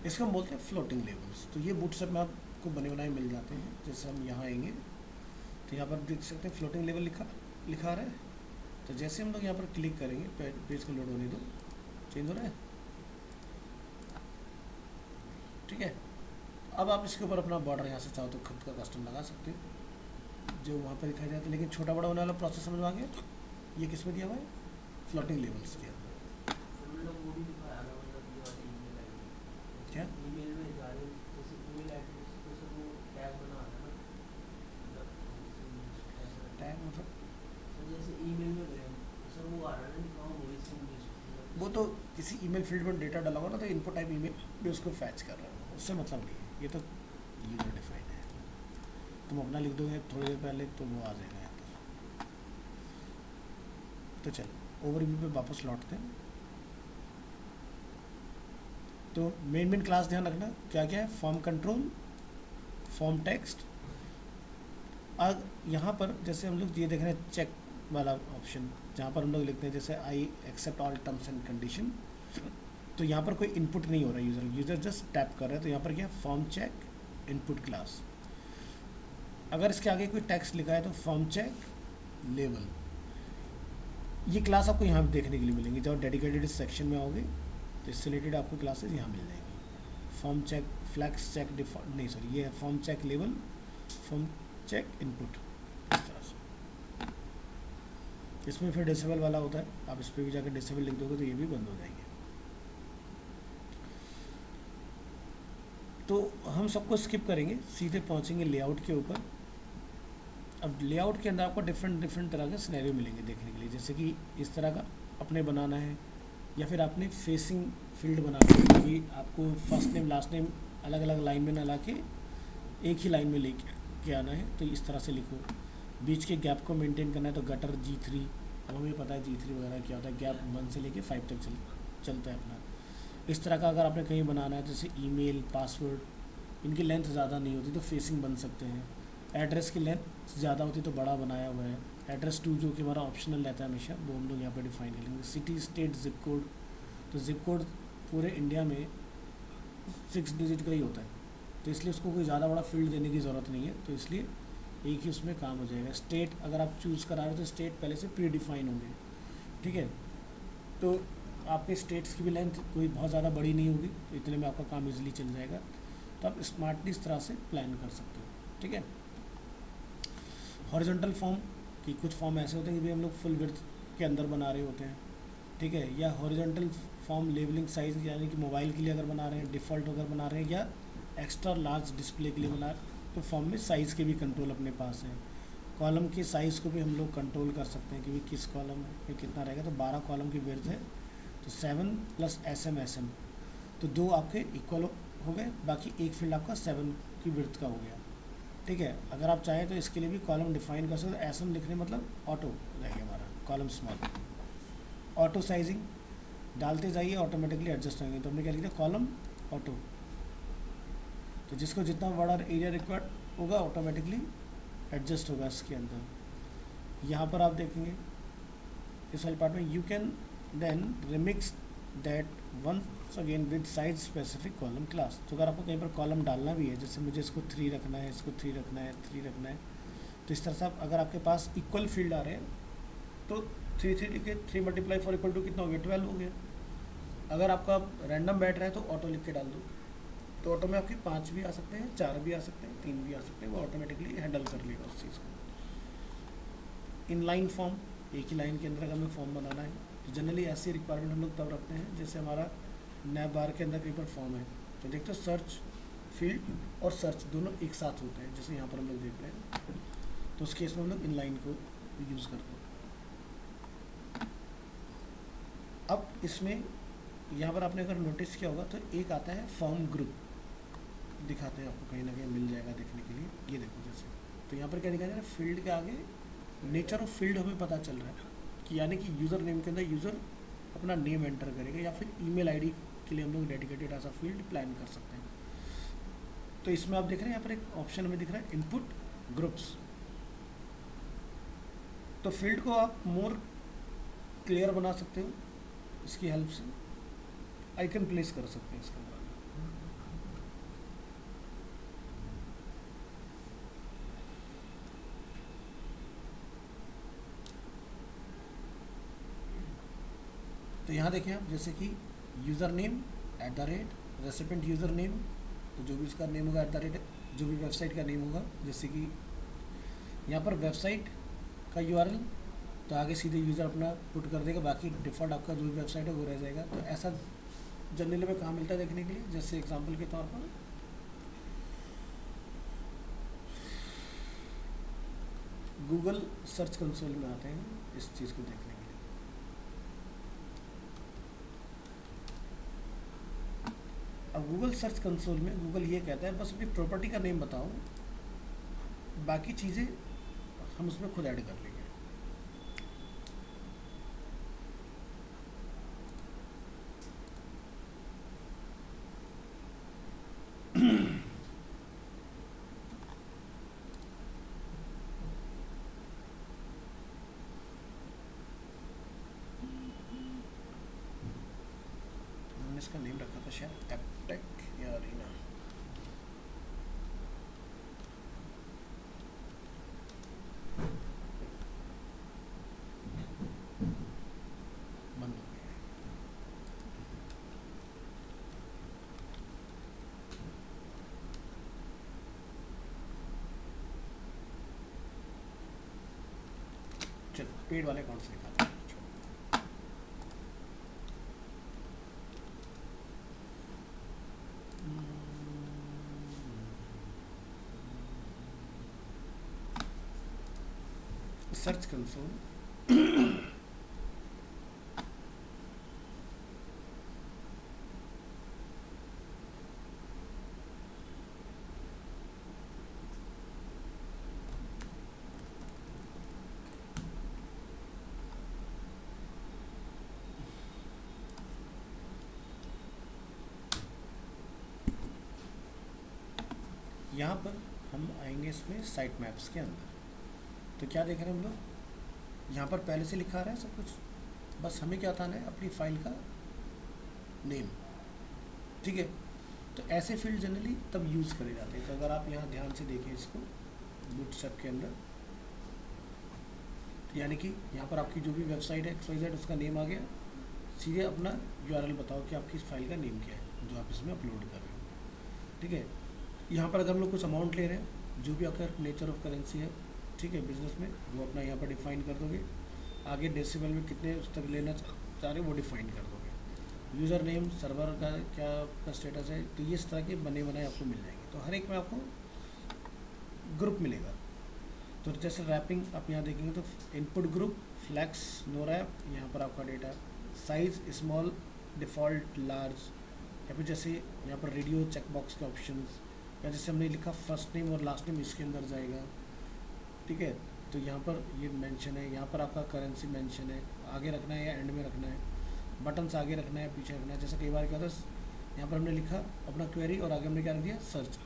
इसको हम बोलते हैं फ्लोटिंग लेवल्स। तो ये बूटस्ट्रैप में आपको बने बनाए मिल जाते हैं। जैसे हम यहाँ आएंगे तो यहाँ पर देख सकते हैं फ्लोटिंग लेवल लिखा आ रहा है। तो जैसे हम लोग यहाँ पर क्लिक करेंगे, पेज को लोड होने दो, चेंज हो रहा है। ठीक है, अब आप इसके ऊपर अपना बॉर्डर यहाँ से चाहो तो खुद का कस्टम लगा सकते हो जो वहाँ पर दिखाई जाता है। लेकिन छोटा बड़ा होने वाला प्रोसेस समझ में आ गया। ये किस में दिया हुआ है, फ्लोटिंग लेवल्स के अंदर। क्या ईमेल में जैसे ईमेल एड्रेस जैसे वो टैग बना रहा है ना, टैग मतलब तो जैसे ईमेल में गए सर वो आ रहा है ना, किसी ईमेल फील्ड में डेटा डाला होगा ना तो इनपुट टाइप ईमेल भी उसको फैच कर रहा है, उससे मतलब नहीं है, ये तो यूजर डिफाइंड है। तुम अपना लिख दोगे थोड़ी देर पहले तो वो आ जाएगा यहाँ पर। तो चलो ओवरव्यू पे वापस लौटते हैं। तो मेन क्लास ध्यान रखना क्या क्या है, फॉर्म कंट्रोल, फॉर्म टेक्स्ट। अब यहाँ पर जैसे हम लोग ये देख रहे हैं चेक वाला ऑप्शन, जहाँ पर हम लोग लिखते हैं जैसे I accept all terms and condition, तो यहाँ पर कोई इनपुट नहीं हो रहा है, यूज़र जस्ट टैप कर रहा है। तो यहाँ पर क्या है, फॉर्म चेक इनपुट क्लास। अगर इसके आगे कोई टेक्स्ट लिखा है तो फॉर्म चेक लेबल। ये क्लास आपको यहाँ पे देखने के लिए मिलेंगी। जब डेडिकेटेड सेक्शन में आओगे तो इससे रिलेटेड आपको क्लासेस यहाँ मिल जाएंगी। Form check flex check default, नहीं सॉरी, ये है form check label, form check input, इस तरह से। इसमें फिर डिसेबल वाला होता है, आप इस पर भी जाकर डिसेबल लिख दोगे तो ये भी बंद हो जाएंगे। तो हम सबको स्किप करेंगे, सीधे पहुंचेंगे लेआउट के ऊपर। अब लेआउट के अंदर आपको डिफरेंट तरह के सिनेरियो मिलेंगे देखने के लिए, जैसे कि इस तरह का अपने बनाना है, या फिर आपने फेसिंग फील्ड बनाना है कि आपको फर्स्ट नेम लास्ट नेम अलग अलग लाइन में ना ला के एक ही लाइन में लेके आना है, तो इस तरह से लिखो। बीच के गैप को मेंटेन करना है तो गटर G3, अब हमें पता है G3 वगैरह क्या होता है, गैप 1 से लेके 5 तक चलता है अपना। इस तरह का अगर आपने कहीं बनाना है जैसे ईमेल, पासवर्ड, इनकी लेंथ ज़्यादा नहीं होती तो फेसिंग बन सकते हैं। एड्रेस की लेंथ ज़्यादा होती तो बड़ा बनाया हुआ है। एड्रेस टू जो कि हमारा ऑप्शनल रहता है हमेशा, वो हम लोग यहाँ पर डिफाइन करेंगे। सिटी, स्टेट, जिप कोड, तो जिप कोड पूरे इंडिया में 6 डिजिट का ही होता है, तो इसलिए उसको कोई ज़्यादा बड़ा फील्ड देने की ज़रूरत नहीं है, तो इसलिए एक ही उसमें काम हो जाएगा। स्टेट अगर आप चूज़ करा रहे हो तो स्टेट पहले से प्री डिफाइन होंगे, ठीक है। तो आपके स्टेट्स की भी लेंथ कोई बहुत ज़्यादा बड़ी नहीं होगी, तो इतने में आपका काम इजीली चल जाएगा। तो आप स्मार्टली इस तरह से प्लान कर सकते हो, ठीक है। हॉरिजॉन्टल फॉर्म कि कुछ फॉर्म ऐसे होते हैं कि भी हम लोग फुल विड्थ के अंदर बना रहे होते हैं, ठीक है। या हॉरिजॉन्टल फॉर्म लेबलिंग साइज़, यानी कि मोबाइल के लिए अगर बना रहे हैं, डिफ़ॉल्ट अगर बना रहे हैं, या एक्स्ट्रा लार्ज डिस्प्ले के लिए बना रहे हैं, तो फॉर्म में साइज़ के भी कंट्रोल अपने पास है। कॉलम के साइज़ को भी हम लोग कंट्रोल कर सकते हैं कि भी किस कॉलम में कितना रहेगा। तो 12 कॉलम की विड्थ है, तो 7 + SM, तो 2 आपके इक्वल हो गए, बाकी एक फील्ड आपका 7 की विड्थ का हो गया, ठीक है। अगर आप चाहें तो इसके लिए भी कॉलम डिफाइन कर सकते हो। SM लिखने मतलब ऑटो रहेगा हमारा, कॉलम स्मॉल। ऑटो साइजिंग डालते जाइए, ऑटोमेटिकली एडजस्ट होंगे। तो हमने क्या लिखा, कॉलम ऑटो, तो जिसको जितना बड़ा एरिया रिक्वायर्ड होगा ऑटोमेटिकली एडजस्ट होगा इसके अंदर। यहाँ पर आप देखेंगे इस वाले पार्ट में, you can then remix that once again with size specific column class. तो अगर आपको कहीं पर कॉलम डालना भी है, जैसे मुझे इसको 3 रखना है, इसको 3 रखना है, 3 रखना है, तो इस तरह से आप अगर आपके पास इक्वल फील्ड आ रहे हैं तो 3 लिख के 3 × 4 = कितना हो गया, 12 हो गया। अगर आपका रैंडम बैठ रहा है तो ऑटो लिख के डाल दो, तो ऑटो में आपके 5 भी आ सकते हैं, 4 भी आ सकते हैं, 3 भी आ सकते हैं, वो ऑटोमेटिकली हैंडल कर लेगा उस चीज़ को। इनलाइन फॉर्म, एक ही लाइन के अंदर अगर हमें फॉर्म बनाना है तो जनरली ऐसी रिक्वायरमेंट हम लोग तब रखते हैं जैसे हमारा नैब बार के अंदर कहीं पर फॉर्म है, तो देखते हो सर्च फील्ड और सर्च दोनों एक साथ होते हैं, जैसे यहाँ पर हम लोग देख रहे हैं। तो उस केस में हम लोग इनलाइन को यूज़ करते हैं। अब इसमें यहाँ पर आपने अगर नोटिस किया होगा तो एक आता है फॉर्म ग्रुप, दिखाते हैं आपको, कहीं ना कहीं मिल जाएगा देखने के लिए। ये देखो जैसे, तो यहाँ पर क्या दिखा जा रहा है, फील्ड के आगे नेचर ऑफ फील्ड हमें पता चल रहा है कि यानी कि यूज़र नेम के अंदर यूज़र अपना नेम एंटर करेगा, या फिर ईमेल आईडी के लिए हम लोग डेडिकेटेड ऐसा फील्ड प्लान कर सकते हैं। तो इसमें आप देख रहे हैं यहाँ पर एक ऑप्शन हमें दिख रहा है इनपुट ग्रुप्स। तो फील्ड को आप मोर क्लियर बना सकते हो इसकी हेल्प से, आइकन प्लेस कर सकते हैं इसके अंदर। तो यहाँ देखें आप, जैसे कि user name @ recipient user name, तो जो भी उसका नेम होगा @ जो भी वेबसाइट का नेम होगा, जैसे कि यहाँ पर वेबसाइट का URL, तो आगे सीधे यूज़र अपना पुट कर देगा, बाकी डिफ़ॉल्ट आपका जो भी वेबसाइट है वो रह जाएगा। तो ऐसा जनरली में कहाँ मिलता है देखने के लिए, जैसे एग्जांपल के तौर पर गूगल सर्च कंसोल में आते हैं इस चीज़ को देखने के लिए। अब गूगल सर्च कंसोल में गूगल ये कहता है बस अपनी प्रॉपर्टी का नेम बताओ, बाकी चीज़ें हम उसमें खुद ऐड कर लेंगे। हमने इसका नेम रखा था शायद एपटेक या अरीना। बंद हो गया। चलो पेड वाले अकाउंट से दिखाते हैं। सर्च कंसोल यहाँ पर हम आएंगे इसमें साइट मैप्स के अंदर। तो क्या देख रहे हैं हम लोग, यहाँ पर पहले से लिखा आ रहा है सब कुछ, बस हमें क्या बताना है अपनी फाइल का नेम। ठीक है, तो ऐसे फील्ड जनरली तब यूज़ करे जाते हैं। तो अगर आप यहाँ ध्यान से देखें इसको बूटस्ट्रैप के अंदर, तो यानी कि यहाँ पर आपकी जो भी वेबसाइट है XYZ उसका नेम आ गया, सीधे अपना URL बताओ कि आपकी इस फाइल का नेम क्या है जो आप इसमें अपलोड कर रहे हो। ठीक है, यहाँ पर अगर हम लोग कुछ अमाउंट ले रहे हैं, जो भी आपका नेचर ऑफ करेंसी है, ठीक है, बिजनेस में वो अपना यहाँ पर डिफाइन कर दोगे। आगे डेसिमल में कितने उस तक लेना चाह रहे हो वो डिफाइन कर दोगे। यूज़र नेम, सर्वर का क्या आपका स्टेटस है, तो ये इस तरह के बने बनाए आपको मिल जाएंगे। तो हर एक में आपको ग्रुप मिलेगा। तो जैसे रैपिंग आप यहाँ देखेंगे तो input group, flex, no wrap, यहाँ पर आपका data size, small, default, large, या फिर जैसे यहाँ पर रेडियो चेकबॉक्स के ऑप्शंस, या जैसे हमने लिखा फर्स्ट नेम और लास्ट नेम इसके अंदर जाएगा। ठीक है, तो यहाँ पर ये मेंशन है, यहाँ पर आपका करेंसी मेंशन है, आगे रखना है या एंड में रखना है, बटन्स आगे रखना है पीछे रखना है। जैसे कई बार क्या होता है, यहाँ पर हमने लिखा अपना क्वेरी और आगे हमने क्या रख दिया सर्च,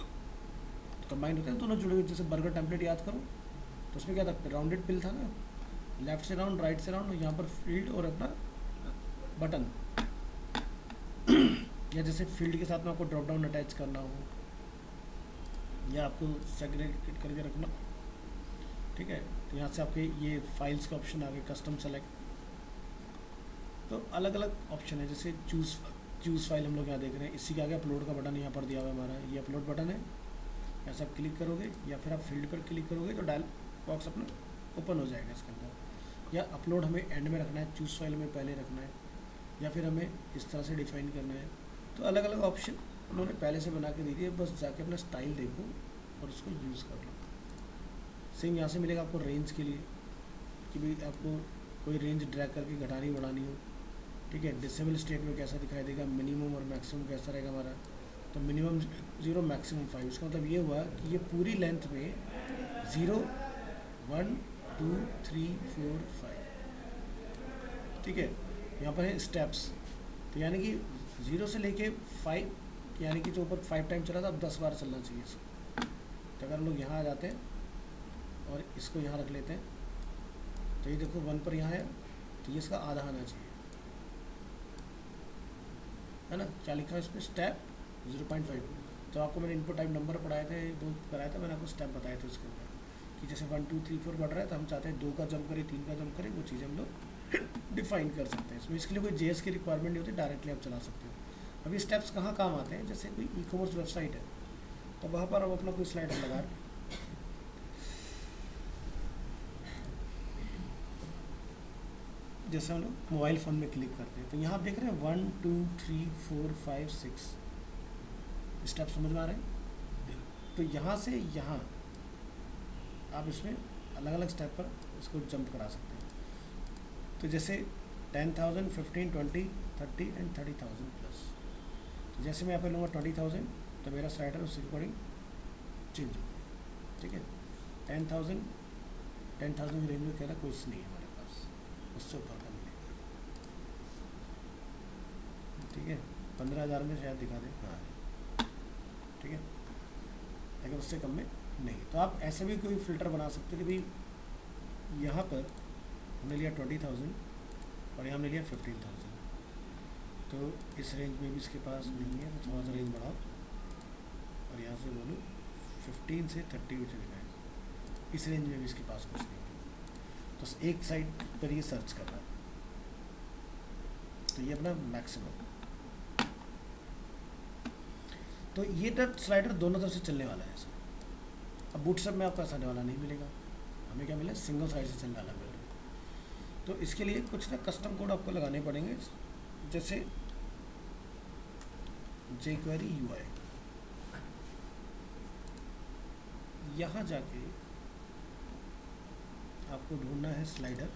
कंबाइन होता है दोनों जुड़े हुए। जैसे बर्गर टेम्पलेट याद करो तो उसमें क्या था, राउंडेड पिल था ना, लेफ्ट से राउंड राइट से राउंड, और यहाँ पर फील्ड और अपना बटन। या जैसे फील्ड के साथ में आपको ड्रॉप डाउन अटैच करना हो या आपको सेग्रेगेट करके रखना, ठीक है, तो यहाँ से आपके ये फाइल्स का ऑप्शन आ गए, कस्टम सेलेक्ट। तो अलग अलग ऑप्शन है, जैसे चूज़ फाइल हम लोग यहाँ देख रहे हैं, इसी के आगे अपलोड का बटन यहाँ पर दिया हुआ है हमारा, ये अपलोड बटन है। ऐसा आप क्लिक करोगे या फिर आप फील्ड पर क्लिक करोगे तो डायल बॉक्स अपना ओपन हो जाएगा इसके अंदर। या अपलोड हमें एंड में रखना है, चूज़ फाइल हमें पहले रखना है, या फिर हमें इस तरह से डिफाइन करना है। तो अलग अलग ऑप्शन उन्होंने पहले से बना के दे दिए, बस जाके अपना स्टाइल देखो और उसको यूज़ कर लो। सेम यहाँ से मिलेगा आपको रेंज के लिए, कि भाई आपको कोई रेंज ड्रैग करके घटानी बढ़ानी हो। ठीक है, डिसेबल स्टेट में कैसा दिखाई देगा, मिनिमम और मैक्सिमम कैसा रहेगा हमारा। तो मिनिमम 0, मैक्सिमम 5। इसका मतलब ये हुआ कि ये पूरी लेंथ में 0, 1, 2, 3, 4, 5। ठीक है, यहाँ पर है स्टेप्स, तो यानी कि 0 से लेके 5, यानी कि जो ऊपर 5 टाइम चला था अब 10 बार चलना चाहिए इसको। तो अगर हम लोग यहाँ आ जाते हैं और इसको यहाँ रख लेते हैं, तो ये देखो 1 पर यहाँ है, तो ये इसका आधा आना चाहिए, है ना। क्या लिखा है इस पर, स्टेप 0.5। तो आपको मैंने इनपुट टाइप नंबर पढ़ाए थे, 2 कराया था, मैंने आपको स्टेप बताए थे उसके अंदर, कि जैसे 1, 2, 3, 4 बढ़ रहा है तो हम चाहते हैं 2 का जंप करें, 3 का जंप करें, वो चीज़ें हम लोग डिफाइन कर सकते हैं इसमें। इसके लिए कोई JS की रिक्वायरमेंट नहीं होती, डायरेक्टली आप चला सकते हो। अब ये स्टेप्स कहाँ काम आते हैं, जैसे कोई ई-कॉमर्स वेबसाइट है तो वहाँ पर हम अपना कोई स्लाइड लगा रहे, जैसे हम लोग मोबाइल फ़ोन में क्लिक करते हैं, तो यहाँ आप देख रहे हैं 1, 2, 3, 4, 5, 6 स्टेप, समझ में आ रहे हैं। तो यहाँ से यहाँ आप इसमें अलग अलग स्टेप पर इसको जंप करा सकते हैं। तो जैसे 10,000, 15, 20, 30 एंड 30,000 प्लस। जैसे मैं यहाँ पे लूँगा 20,000 तो मेरा स्लाइडर उसके अकॉर्डिंग चेंज होगा, ठीक है। 10,000 10,000 की रेंज में कह रहा कुछ नहीं है हमारे पास, उससे ऊपर का मिलेगा, ठीक है। 15,000 में शायद दिखा दे, हाँ ठीक है, लेकिन उससे कम में नहीं। तो आप ऐसे भी कोई फ़िल्टर बना सकते हो कि भाई यहाँ पर हमने लिया 20,000 और यहाँ हमने लिया 15,000, तो इस रेंज में भी इसके पास नहीं है, तो थोड़ा सा रेंज बढ़ाओ और यहाँ से बोलो 15 से 30 में चले जाए, इस रेंज में भी इसके पास कुछ नहीं है, तो एक साइड पर ये सर्च कर रहा है, तो ये अपना मैक्सिमम। तो ये टच स्लाइडर दोनों तरफ से चलने वाला है ऐसा। अब बूटस्ट्रैप में आपको ऐसा वाला नहीं मिलेगा, हमें क्या मिला, सिंगल साइड से चलने वाला मिल रहा है। तो इसके लिए कुछ ना कस्टम कोड आपको लगाने पड़ेंगे, जैसे jQuery UI। यहाँ जाके आपको ढूंढना है स्लाइडर,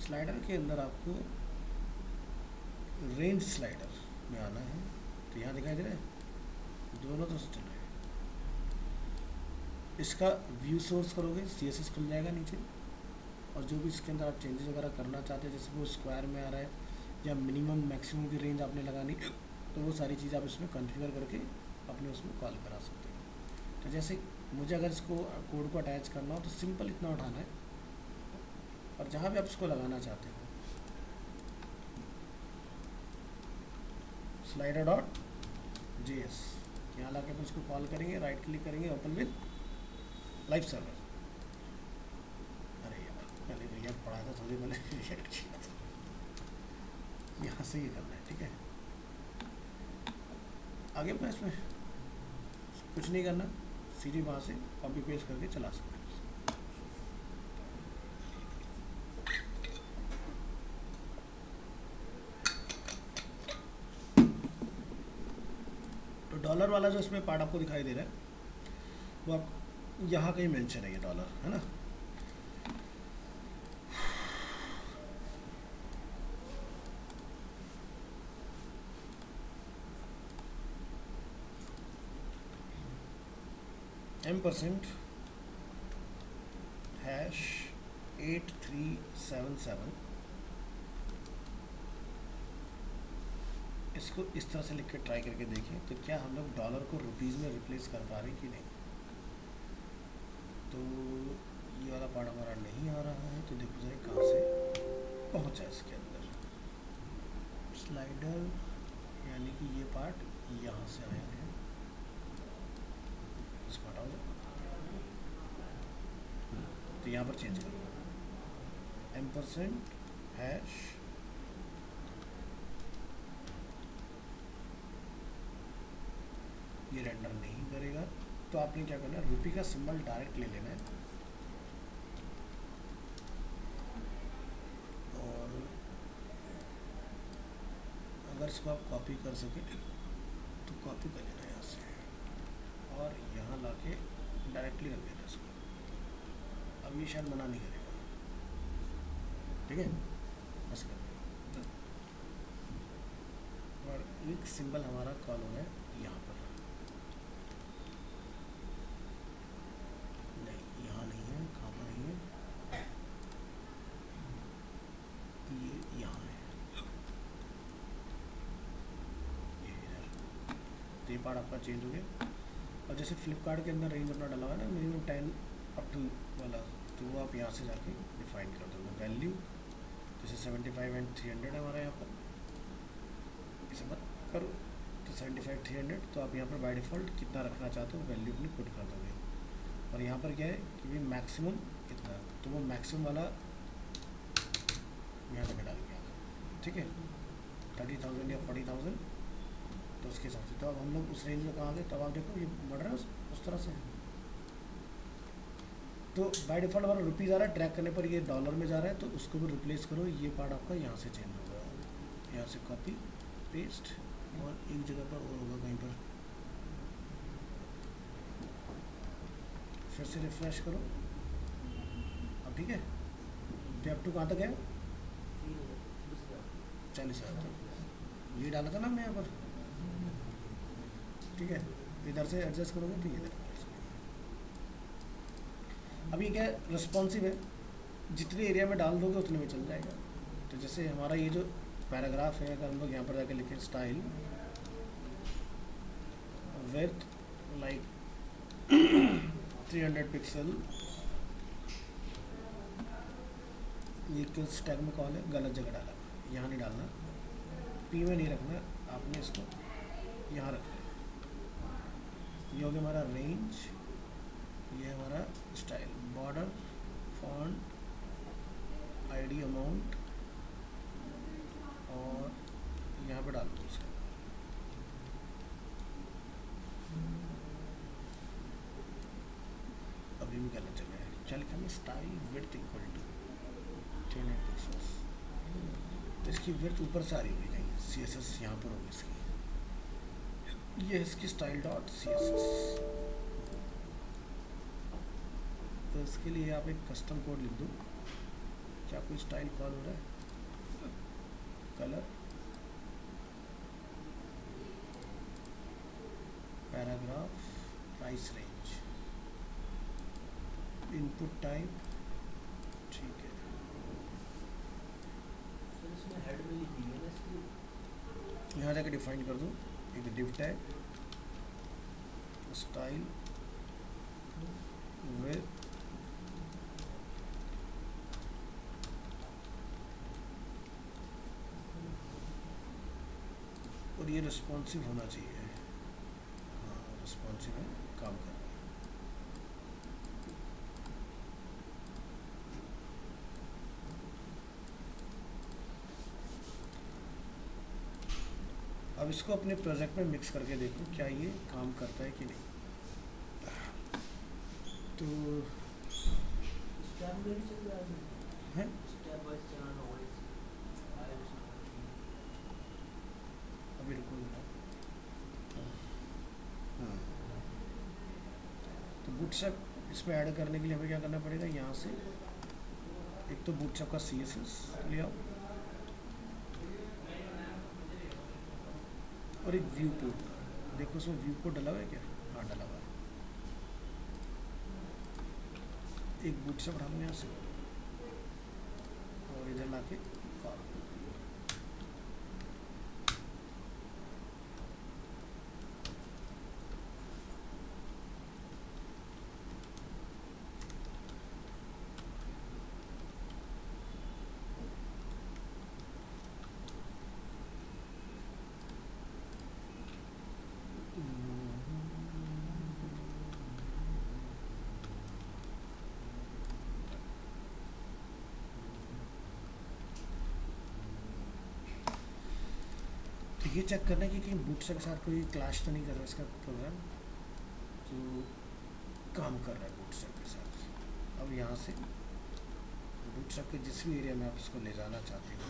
स्लाइडर के अंदर आपको रेंज स्लाइडर में आना है, तो यहाँ दिखाई दे रहा है दोनों तरफ से चल रहा है। इसका व्यू सोर्स करोगे CSS खुल जाएगा नीचे, और जो भी इसके अंदर आप चेंजेस वगैरह करना चाहते हैं, जैसे वो स्क्वायर में आ रहा है या मिनिमम मैक्सिमम की रेंज आपने लगानी, तो वो सारी चीज़ आप इसमें कॉन्फ़िगर करके अपने उसमें कॉल करा सकते हैं। तो जैसे मुझे अगर इसको कोड को अटैच करना हो तो सिंपल इतना उठाना है, और जहाँ भी आप इसको लगाना चाहते हो slider.js यहाँ ला के अपन इसको कॉल करेंगे, राइट क्लिक करेंगे, ओपन विद लाइव सर्वर। अरे यार पहले भैया पढ़ा था, थोड़ी मैंने रिएक्ट किया था, यहाँ से ये करना है, ठीक है। आगे अपना इसमें कुछ नहीं करना, सीधी वहाँ से कॉपी पेस्ट करके चला सकते हैं। तो डॉलर वाला जो इसमें पार्ट आपको दिखाई दे रहा है, वो आप यहाँ कहीं मेंशन है, ये डॉलर है ना। %#8377 इसको इस तरह से लिख के ट्राई करके देखें तो क्या हम लोग डॉलर को रुपीज़ में रिप्लेस कर पा रहे हैं कि नहीं। तो ये वाला पार्ट हमारा नहीं आ रहा है, तो देखो जरा कहाँ से पहुँचा इसके अंदर। स्लाइडर यानी कि ये पार्ट यहाँ से आया है, इसको हटाओ जाए, तो यहाँ पर चेंज करो %#, ये रेंडर नहीं करेगा, तो आपने क्या करना है, रुपी का सिंबल डायरेक्ट ले लेना है और अगर इसको आप कॉपी कर सके तो कॉपी कर लेना यहाँ से और यहाँ लाके डायरेक्टली रख देना इसको। अब ये शायद मना नहीं करेगा, ठीक है, बस कर दें। और एक सिंबल हमारा कॉल हो गया यहाँ पर, नहीं यहाँ नहीं है, कहाँ पर नहीं है, ये यहाँ है, ये इधर। तो ये पार्ट आपका चेंज हो गया। और जैसे फ्लिपकार्ट के अंदर रेंज अपना डला हुआ है ना, मिनिमम 10 अप टू वाला, तो वो आप यहाँ से जाके डिफाइन कर दोगे। वैल्यू जैसे 75 एंड 300 है हमारा यहाँ पर, इसे मत करो, तो 75 300, तो आप यहाँ पर बाय डिफ़ॉल्ट कितना रखना चाहते हो वैल्यू अपनी पुट कर दोगे। और यहाँ पर क्या है कि भी मैक्सिमम इतना, तो वो मैक्सिमम वाला यहाँ पर डाल दिया, ठीक है, 30,000 या 40,000, तो उसके हिसाब से। तो अब हम लोग उस रेंज में कहाँ गए, तब आप देखो ये बढ़ रहा है उस तरह से। तो बाय डिफ़ॉल्ट हमारा रुपीज़ आ रहा है, ट्रैक करने पर ये डॉलर में जा रहा है, तो उसको भी रिप्लेस करो। ये पार्ट आपका यहाँ से चेंज होगा, यहाँ से कॉपी पेस्ट, और एक जगह पर और होगा कहीं पर, फिर से रिफ्रेश करो। अब ठीक है, तो अप टू कहाँ तक है, 40,000 तक। ये डाला था ना हमने यहाँ पर, ठीक है, इधर से एडजस्ट करोगे तो ये इधर adjust करोगे। अब ये क्या है, रिस्पॉन्सिव है, जितने एरिया में डाल दोगे उतने में चल जाएगा। तो जैसे हमारा ये जो पैराग्राफ है, अगर हम लोग यहाँ पर जाके लिखें स्टाइल विड्थ लाइक 300 पिक्सल, ये किस टैग में कॉल है, गलत जगह डाला, यहाँ नहीं डालना, पी में नहीं रखना, आपने इसको यहाँ रखना है। ये हो गया हमारा रेंज, ये है हमारा style, border, font, ID, amount, और यहाँ पे डाल दो इसका। अभी भी गलत जगह है, चल के हमें style width equal to 300 pixels, तो इसकी विड्थ ऊपर से आ रही होगी कहीं, सी एस एस यहाँ पर होगी इसकी, ये इसकी style dot C S S. तो इसके लिए आप एक कस्टम कोड लिख दो, क्या कोई स्टाइल कॉल हो रहा है, colour, paragraph, price range, input type, ठीक है। सर इसमें हेड में लिखी है ना इसकी, यहाँ जाके डिफाइन कर दो एक डिव टैग, स्टाइल विद और ये रिस्पॉन्सिव होना चाहिए, हाँ रिस्पॉन्सिव है, काम कर रहा है। अब इसको अपने प्रोजेक्ट में मिक्स करके देखो क्या ये काम करता है कि नहीं। तो स्टेप में चल रहा है, है स्टेप वाइज चलाना होगा इसे, अभी रुको जरा। हाँ, तो बूटस्ट्रैप इसमें ऐड करने के लिए हमें क्या करना पड़ेगा, यहाँ से एक तो बूटस्ट्रैप का CSS ले आओ और एक व्यू पोर्ट, देखो उसमें व्यू पोर्ट डला हुआ है क्या, हाँ डला हुआ है। एक बूटस्ट्रैप डालो यहाँ से और इधर लाके कॉल, तो ये चेक करना है कि कहीं बूटस्ट्रैप के साथ कोई क्लैश तो नहीं कर रहा है इसका प्रोग्राम, तो काम कर रहा है बूटस्ट्रैप के साथ। अब यहाँ से बूटस्ट्रैप के जिस भी एरिया में आप इसको ले जाना चाहते हो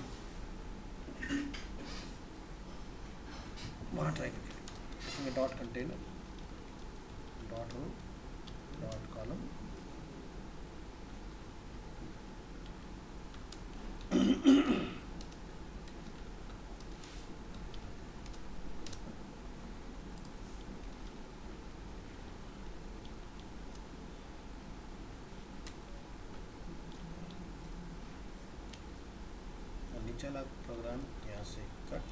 वहाँ ट्राई करके इसमें dot container, dot row, dot column, चला प्रोग्राम यहाँ से cut,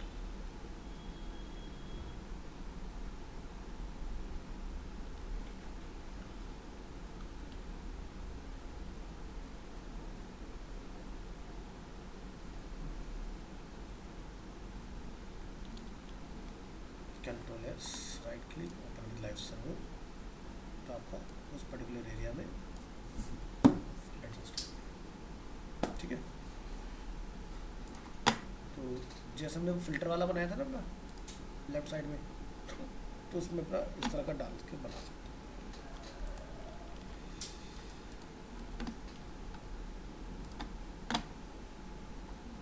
control S, right click, open with live server, तो आपका उस पर्टिकुलर एरिया में एडजस्ट हो, ठीक है। तो जैसे हमने फिल्टर वाला बनाया था ना अपना लेफ्ट साइड में, तो उसमें अपना इस तरह का डाल के बना सकते हैं।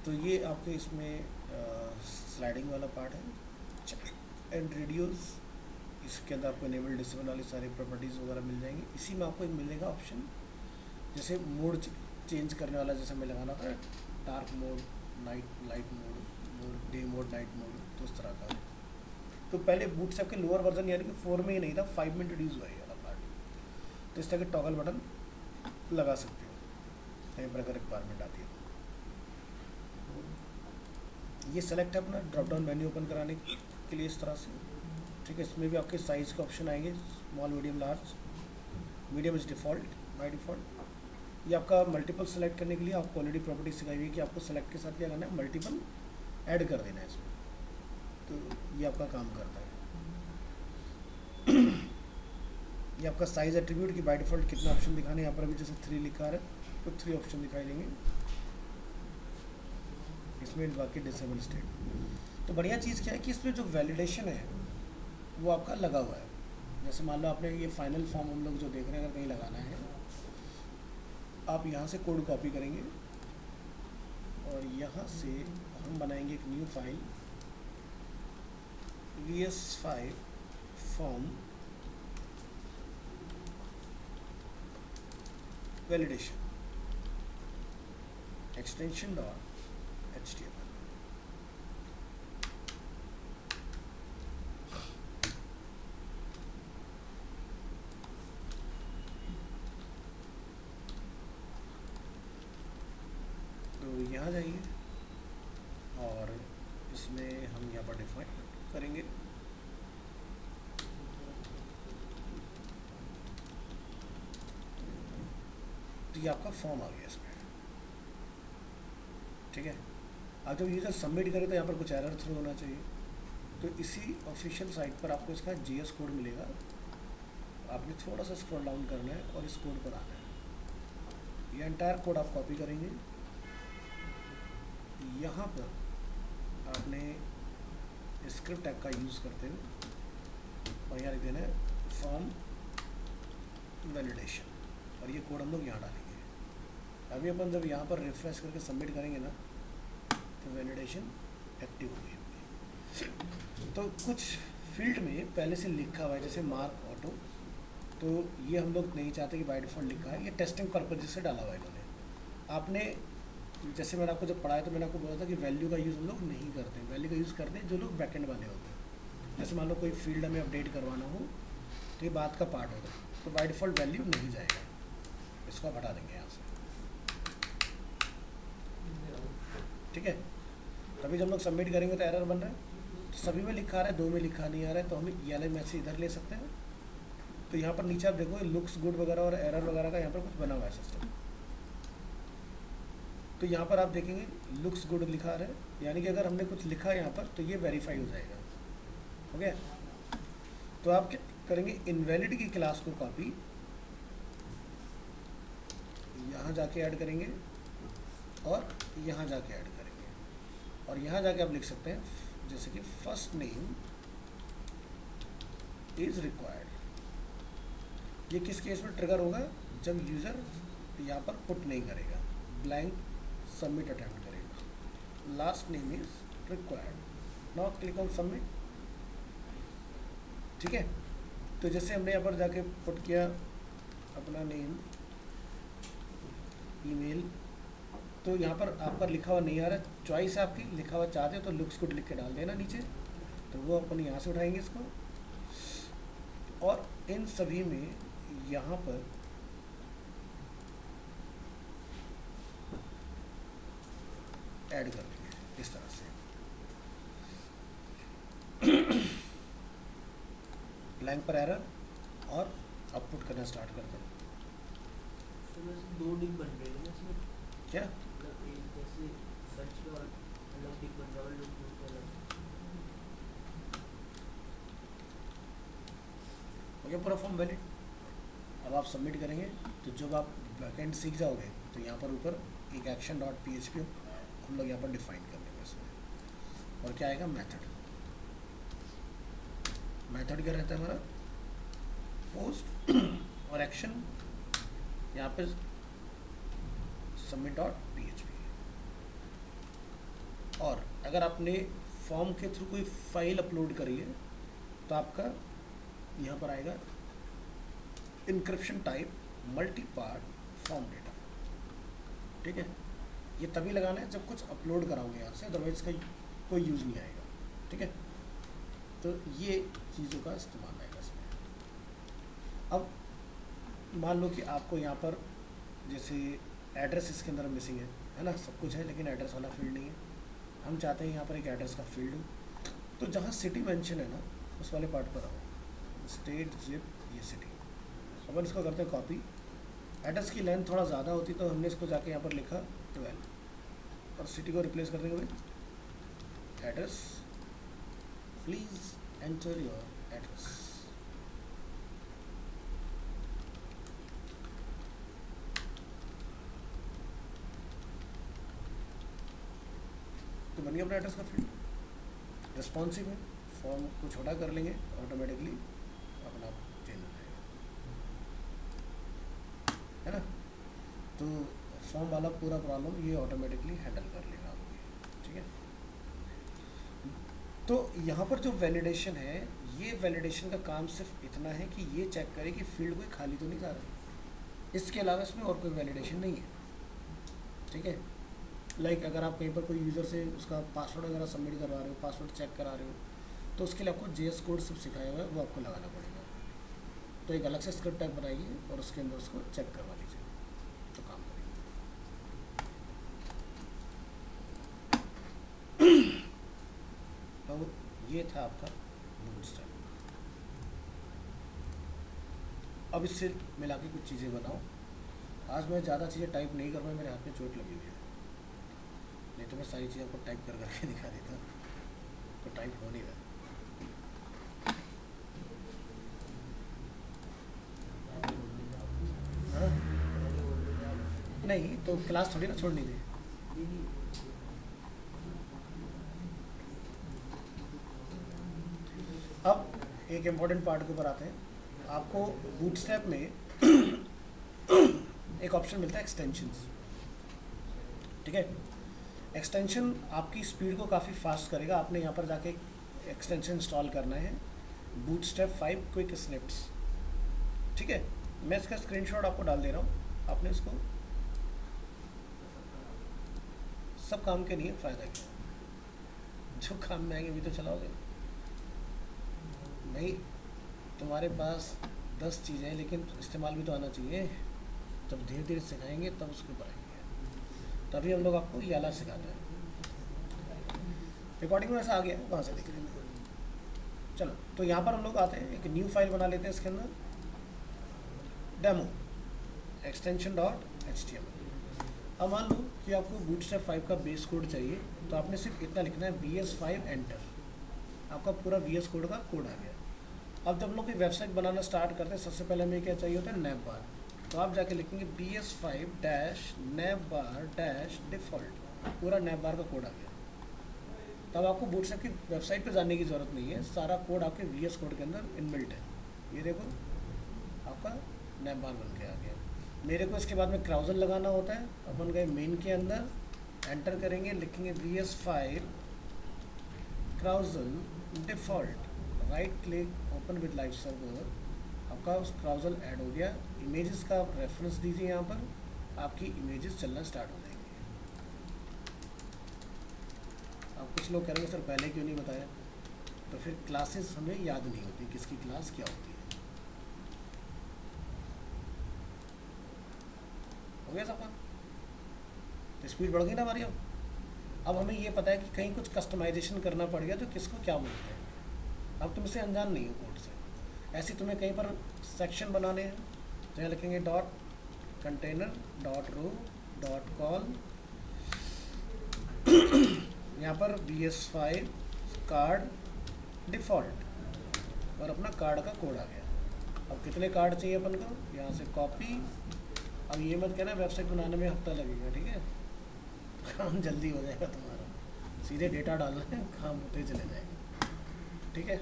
तो ये आपके इसमें स्लाइडिंग वाला पार्ट है, एंड रेडियोस, इसके अंदर आपको इनेबल डिसेबल वाली सारी प्रॉपर्टीज़ वगैरह मिल जाएंगी। इसी में आपको एक मिलेगा ऑप्शन, जैसे मोड चेंज करने वाला, जैसे हमें लगाना था dark mode, night light mode, day mode, night mode, तो उस तरह का तो पहले बूटस्ट्रैप के लोअर वर्जन यानी कि 4 में ही नहीं था, 5 में इंट्रोड्यूस हुआ है ये वाला पार्ट। तो इस तरह के टॉगल बटन लगा सकते हो कहीं पर अगर रिक्वायरमेंट आती है। ये सेलेक्ट है अपना ड्रॉप डाउन मेन्यू ओपन कराने के लिए इस तरह से, ठीक है। इसमें भी आपके साइज़ के ऑप्शन आएंगे, small, medium, large. Medium is default by default. ये आपका मल्टीपल सेलेक्ट करने के लिए आपको ऑलरेडी प्रॉपर्टी सिखाई हुई है कि आपको सेलेक्ट के साथ क्या करना है, मल्टीपल ऐड कर देना है इसमें, तो ये आपका काम करता है। ये आपका साइज़ एट्रीब्यूट की बाय डिफ़ॉल्ट कितना ऑप्शन दिखाने, यहाँ पर अभी जैसे 3 लिखा है तो 3 ऑप्शन दिखाई देंगे इसमें, बाकी डिसेबल स्टेट। तो बढ़िया चीज़ क्या है कि इसमें जो वैलिडेशन है वो आपका लगा हुआ है। जैसे मान लो आपने ये फाइनल फॉर्म हम लोग जो देख रहे हैं अगर कहीं लगाना है, आप यहाँ से कोड कॉपी करेंगे और यहाँ से हम बनाएंगे एक new file vs5 form validation extension dot HTML। तो यहाँ जाइए और इसमें हम यहाँ पर डिफाइन करेंगे तो ये आपका फॉर्म आ गया इसमें, ठीक है। अब जब यूज़र सबमिट करे तो यहाँ पर कुछ एरर थ्रो होना चाहिए। तो इसी ऑफिशियल साइट पर आपको इसका JS कोड मिलेगा, आपने थोड़ा सा स्क्रॉल डाउन करना है और इस कोड पर आना है। ये एंटायर कोड आप कॉपी करेंगे, यहाँ पर आपने स्क्रिप्ट टैग का यूज़ करते हुए और यहाँ लिख देना है फॉर्म वैलिडेशन, और ये कोड हम लोग यहाँ डालेंगे। अभी अपन जब यहाँ पर रिफ्रेश करके सबमिट करेंगे ना तो वैलिडेशन एक्टिव हो गई होगी। तो कुछ फील्ड में पहले से लिखा हुआ है जैसे मार्क ऑटो, तो ये हम लोग नहीं चाहते कि बाय डिफ़ॉल्ट लिखा है, ये टेस्टिंग पर्पज से डाला हुआ है इन्होंने। आपने जैसे मैंने आपको जब पढ़ाया तो मैंने आपको बोला था कि वैल्यू का यूज़ हम लोग नहीं करते, वैल्यू का यूज़ करते हैं जो लोग बैकएंड वाले होते हैं। जैसे मान लो कोई फील्ड हमें अपडेट करवाना हो तो ये बात का पार्ट होता है, तो बाय डिफ़ॉल्ट वैल्यू नहीं जाएगा, इसको आप हटा देंगे यहाँ से, ठीक है। तभी जब लोग सबमिट करेंगे तो एरर बन रहा है, तो सभी में लिखा आ रहा है, 2 में लिखा नहीं आ रहा है, तो हम ये वाले मैसेज इधर ले सकते हैं। तो यहाँ पर नीचे आप देखो लुक्स गुड वगैरह और एरर वगैरह का यहाँ पर कुछ बना हुआ है सिस्टम। तो यहाँ पर आप देखेंगे लुक्स गुड लिखा आ रहा है, यानी कि अगर हमने कुछ लिखा है यहाँ पर तो ये वेरीफाई हो जाएगा, हो गया। तो आप क्या करेंगे, इनवैलिड की क्लास को कॉपी यहाँ जाके ऐड करेंगे और यहाँ जाके ऐड करेंगे, और यहाँ जाके आप लिख सकते हैं जैसे कि फर्स्ट नेम इज रिक्वायर्ड। ये किस केस में ट्रिगर होगा, जब यूज़र यहाँ पर पुट नहीं करेगा, ब्लैंक सबमिट अटेम्प्ट करेगा। Last name is required, now click on submit, ठीक है। तो जैसे हमने यहाँ पर जाके पुट किया अपना नेम, ईमेल, तो यहाँ पर आप पर लिखा हुआ नहीं आ रहा, चॉइस है आपकी, लिखा हुआ चाहते हो तो लुक्स गुड लिख के डाल देना नीचे, तो वो अपन यहाँ से उठाएंगे इसको, और इन सभी में यहाँ पर ऐड कर देंगे इस तरह से। ब्लैंक पर एरर और आउटपुट करना स्टार्ट कर दें। तो वैसे 2 डिप बन रहे हैं इसमें, क्या मतलब एक जैसे सर्च का अलग डिप बन रहा है, लुक गुड अलग। हो गया पूरा फॉर्म वैलिड। अब आप सबमिट करेंगे तो जब आप बैकएंड सीख जाओगे तो यहाँ पर ऊपर एक एक्शन डॉट PHP हम लोग यहाँ पर डिफाइन कर लेंगे इसमें, और क्या आएगा मेथड। मेथड क्या रहता है हमारा, पोस्ट और एक्शन यहाँ पे सबमिट डॉट PHP। और अगर आपने फॉर्म के थ्रू कोई फाइल अपलोड करी है तो आपका यहाँ पर आएगा encryption type multipart form data, ठीक है। ये तभी लगाना है जब कुछ अपलोड कराओगे यहाँ से, अदरवाइज का कोई यूज़ नहीं आएगा, ठीक है। तो ये चीज़ों का इस्तेमाल आएगा इसमें। अब मान लो कि आपको यहाँ पर जैसे एड्रेस इसके अंदर मिसिंग है ना, सब कुछ है लेकिन एड्रेस वाला फील्ड नहीं है। हम चाहते हैं यहाँ पर एक एड्रेस का फील्ड हो, तो जहाँ सिटी मेंशन है ना उस वाले पार्ट पर आओ, स्टेट जिप ये सिटी, अपन इसको करते हैं कॉपी। एड्रेस की लेंथ थोड़ा ज़्यादा होती तो हमने इसको जाके यहाँ पर लिखा 12 और सिटी को रिप्लेस कर देंगे भाई address, please enter your address. तो बन गया अपना एड्रेस का फील्ड, रिस्पॉन्सिव है, फॉर्म को छोटा कर लेंगे ऑटोमेटिकली अपना चेंज हो जाएगा, है ना। तो फॉर्म वाला पूरा प्रॉब्लम ये ऑटोमेटिकली हैंडल कर लेगा आपको, ठीक है। तो यहाँ पर जो वैलिडेशन है, ये वैलिडेशन का काम सिर्फ इतना है कि ये चेक करे कि फील्ड कोई खाली तो नहीं जा रहा है, इसके अलावा इसमें और कोई वैलिडेशन नहीं है, ठीक है। लाइक अगर आप कहीं पर कोई यूज़र से उसका पासवर्ड वगैरह सबमिट करवा रहे हो, पासवर्ड चेक करा रहे हो, तो उसके लिए आपको JS कोड सब सिखाया हुआ है, वो आपको लगाना पड़ेगा। तो एक अलग से स्क्रिप्ट टाइप बनाइए और उसके अंदर उसको चेक करवा लीजिए, तो काम करेगा। तो ये था आपका बूटस्ट्रैप। अब इससे मिला के कुछ चीज़ें बनाओ। आज मैं ज़्यादा चीज़ें टाइप नहीं कर रहा, मेरे हाथ में चोट लगी हुई है, नहीं तो मैं सारी चीज़ों को टाइप कर करके दिखा देता, तो टाइप हो नहीं रहा। हाँ? नहीं तो क्लास थोड़ी ना छोड़नी थी। अब एक इम्पॉर्टेंट पार्ट के ऊपर आते हैं। आपको बूटस्ट्रैप में एक ऑप्शन मिलता है एक्सटेंशंस, ठीक है। एक्सटेंशन आपकी स्पीड को काफ़ी फास्ट करेगा। आपने यहाँ पर जाके एक्सटेंशन इंस्टॉल करना है, बूटस्ट्रैप 5 क्विक स्निप्स, ठीक है। मैं इसका स्क्रीनशॉट आपको डाल दे रहा हूँ, आपने इसको सब काम के नहीं है, फ़ायदा क्या, जो काम में आएंगे भी तो चलाओगे नहीं। तुम्हारे पास 10 चीज़ें हैं लेकिन इस्तेमाल भी तो आना चाहिए। जब धीरे धीरे सिखाएंगे तब उसको बढ़ाएंगे, तभी हम लोग आपको ये वाला सिखाते हैं। रिकॉर्डिंग में ऐसा आ गया, वहाँ से देख लेंगे। चलो तो यहाँ पर हम लोग आते हैं, एक न्यू फाइल बना लेते हैं, इसके अंदर डेमो एक्सटेंशन .html। अब मान लो कि आपको बूटस्ट्रैप 5 का बेस कोड चाहिए, तो आपने सिर्फ इतना लिखना है BS5 एंटर, आपका पूरा VS कोड का कोड आ गया। अब जब लोग वेबसाइट बनाना स्टार्ट करते हैं, सबसे पहले हमें क्या चाहिए होता है, नैव बार। तो आप जाके लिखेंगे BS5-navbar-default, पूरा नैव बार का कोड आ गया। तब आपको बूटस्ट्रैप की वेबसाइट पे जाने की ज़रूरत नहीं है, सारा कोड आपके VS कोड के अंदर इनबिल्ट है। ये देखो आपका नैव बार बन के आ गया। मेरे को इसके बाद में क्राउजल लगाना होता है, अपन गए मेन के अंदर, एंटर करेंगे, लिखेंगे BS5 carousel default, right click, open with live server, आपका उस क्राउजल ऐड हो गया। इमेजेस का आप रेफरेंस दीजिए, यहाँ पर आपकी इमेजेस चलना स्टार्ट हो जाएंगे। अब कुछ लोग कह रहे हैं सर पहले क्यों नहीं बताया, तो फिर क्लासेस हमें याद नहीं होती किसकी क्लास क्या होती है। हो गया सबका, तो स्पीड बढ़ गई ना हमारी। अब हमें ये पता है कि कहीं कुछ कस्टमाइजेशन करना पड़ गया तो किसको क्या बोलते हैं। अब तुम इससे अनजान नहीं हो कोड से, ऐसे तुम्हें कहीं पर सेक्शन बनाने हैं, तो यहाँ लिखेंगे .container.row.col, यहाँ पर BS5 कार्ड डिफ़ॉल्ट और अपना कार्ड का कोड आ गया। अब कितने कार्ड चाहिए अपन को, यहाँ से कॉपी। अब ये मत कहना वेबसाइट बनाने में हफ्ता लगेगा, ठीक है, काम जल्दी हो जाएगा तुम्हारा, सीधे डेटा डालना है, काम होते चले जाएगा, ठीक है।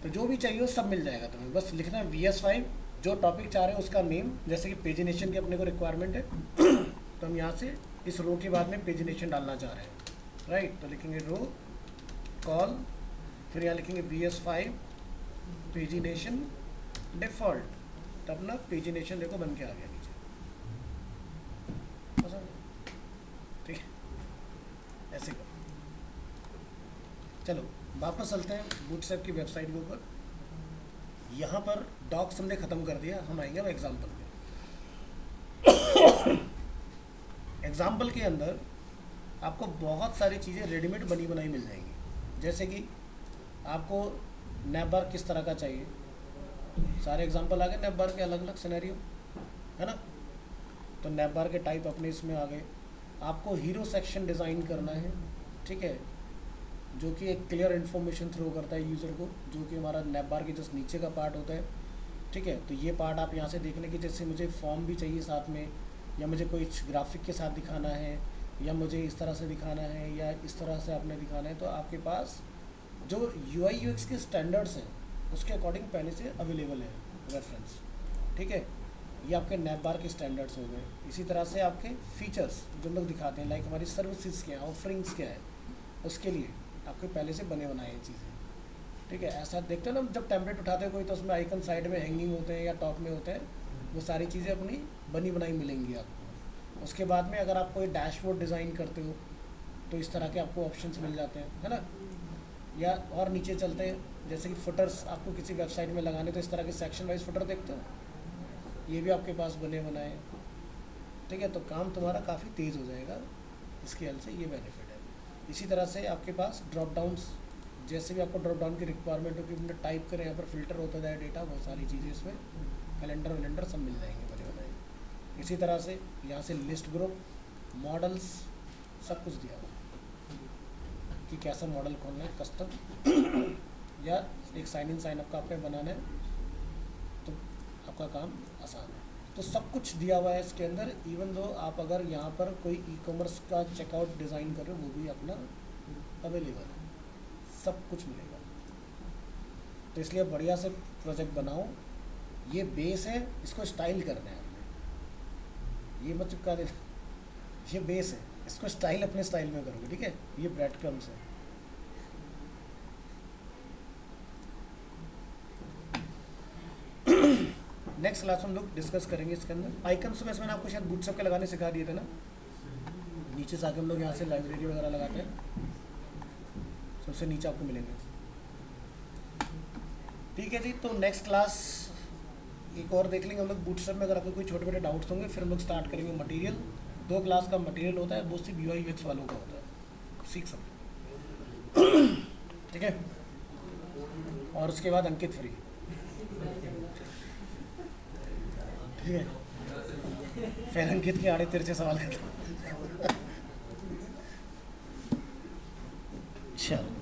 तो जो भी चाहिए सब मिल जाएगा तुम्हें, बस लिखना है BS5, जो टॉपिक चाह रहे हो उसका नेम, जैसे कि पेजिनेशन की अपने को रिक्वायरमेंट है तो हम यहाँ से इस रो के बाद में पेजिनेशन डालना चाह रहे हैं, राइट। तो लिखेंगे रो कॉल, फिर यहाँ लिखेंगे BS5 पेजिनेशन डिफ़ॉल्ट, तब अपना पेजिनेशन देखो बन के आ गया नीचे, ठीक है। ऐसे करो, चलो वापस चलते हैं बूटस्ट्रैप की वेबसाइट के ऊपर। यहाँ पर डॉक्स हमने ख़त्म कर दिया, हम आएंगे अब एग्जाम्पल में। एग्जाम्पल के अंदर आपको बहुत सारी चीज़ें रेडीमेड बनी बनाई मिल जाएंगी, जैसे कि आपको नैप बार किस तरह का चाहिए, सारे एग्जाम्पल आ गए नैप बार के अलग अलग सिनेरियो, है ना। तो नैप बार के टाइप अपने इसमें आ गए। आपको हीरो सेक्शन डिज़ाइन करना है, ठीक है, जो कि एक क्लियर इन्फॉर्मेशन थ्रो करता है यूज़र को, जो कि हमारा नैप बार के जस्ट नीचे का पार्ट होता है, ठीक है। तो ये पार्ट आप यहाँ से देख लें कि जैसे मुझे फॉर्म भी चाहिए साथ में, या मुझे कोई ग्राफिक के साथ दिखाना है, या मुझे इस तरह से दिखाना है, या इस तरह से आपने दिखाना है, तो आपके पास जो UI UX के स्टैंडर्ड्स हैं उसके अकॉर्डिंग पहले से अवेलेबल है रेफरेंस, ठीक है। ये आपके नैप बार के स्टैंडर्ड्स हो गए। इसी तरह से आपके फीचर्स जो हम लोग दिखाते हैं, लाइक हमारी सर्विसेज क्या है, ऑफरिंग्स क्या है, उसके लिए आपके पहले से बने बनाए चीज़ें, ठीक है। ऐसा देखते हो ना, जब टेम्पलेट उठाते हैं कोई तो उसमें आइकन साइड में हैंगिंग होते हैं या टॉप में होते हैं, वो सारी चीज़ें अपनी बनी बनाई मिलेंगी आपको। उसके बाद में अगर आप कोई डैशबोर्ड डिज़ाइन करते हो तो इस तरह के आपको ऑप्शंस मिल जाते हैं, है ना। या और नीचे चलते हैं, जैसे कि फुटर्स आपको किसी वेबसाइट में लगाने, तो इस तरह के सेक्शन वाइज फुटर देखते हो, ये भी आपके पास बने बनाए हैं, ठीक है। तो काम तुम्हारा काफ़ी तेज़ हो जाएगा इसके हेल्प से, ये बेनिफिट है। इसी तरह से आपके पास ड्रॉप डाउन्स, जैसे भी आपको ड्रॉप डाउन की रिक्वायरमेंट हो कि हमने टाइप करें, यहाँ पर फिल्टर होता जाए डेटा, बहुत सारी चीज़ें इसमें, कैलेंडर वैलेंडर सब मिल जाएंगे बने बनाए। इसी तरह से यहाँ से लिस्ट ग्रुप, मॉडल्स, सब कुछ दिया हुआ कि कैसा मॉडल खोलना है, कस्टम या एक साइन इन साइन अप का आपने बनाना है, तो आपका काम आसान है। तो सब कुछ दिया हुआ है इसके अंदर। इवन दो आप अगर यहाँ पर कोई ई-कॉमर्स का चेकआउट डिज़ाइन कर रहे हो, वो भी अपना अवेलेबल है, सब कुछ मिलेगा। तो इसलिए बढ़िया से प्रोजेक्ट बनाओ, ये बेस है, इसको स्टाइल करना है आपने, ये मत चिपका देना, ये बेस है, इसको स्टाइल अपने स्टाइल में करोगे, ठीक है। ये ब्रेड क्रम्स है। नेक्स्ट क्लास में हम लोग डिस्कस करेंगे इसके अंदर आइकन्स। तो वैसे मैंने आपको शायद बूटस्ट्रैप के लगाने सिखा दिए थे ना, नीचे से आके हम लोग यहाँ से लाइब्रेरी वगैरह लगाते हैं, सबसे नीचे आपको मिलेंगे, ठीक है जी। तो नेक्स्ट क्लास एक और देख लेंगे हम लोग बूटस्ट्रैप में। अगर आपको कोई छोटे मोटे डाउट्स होंगे फिर हम लोग स्टार्ट करेंगे मटेरियल। 2 क्लास का मटेरियल होता है, वो सिर्फ UI UX वालों का होता है, सीख सकते, ठीक है। और उसके बाद अंकित फ्री, ठीक है। फिर अंकित के आड़े तिरछे सवाल करता चलो।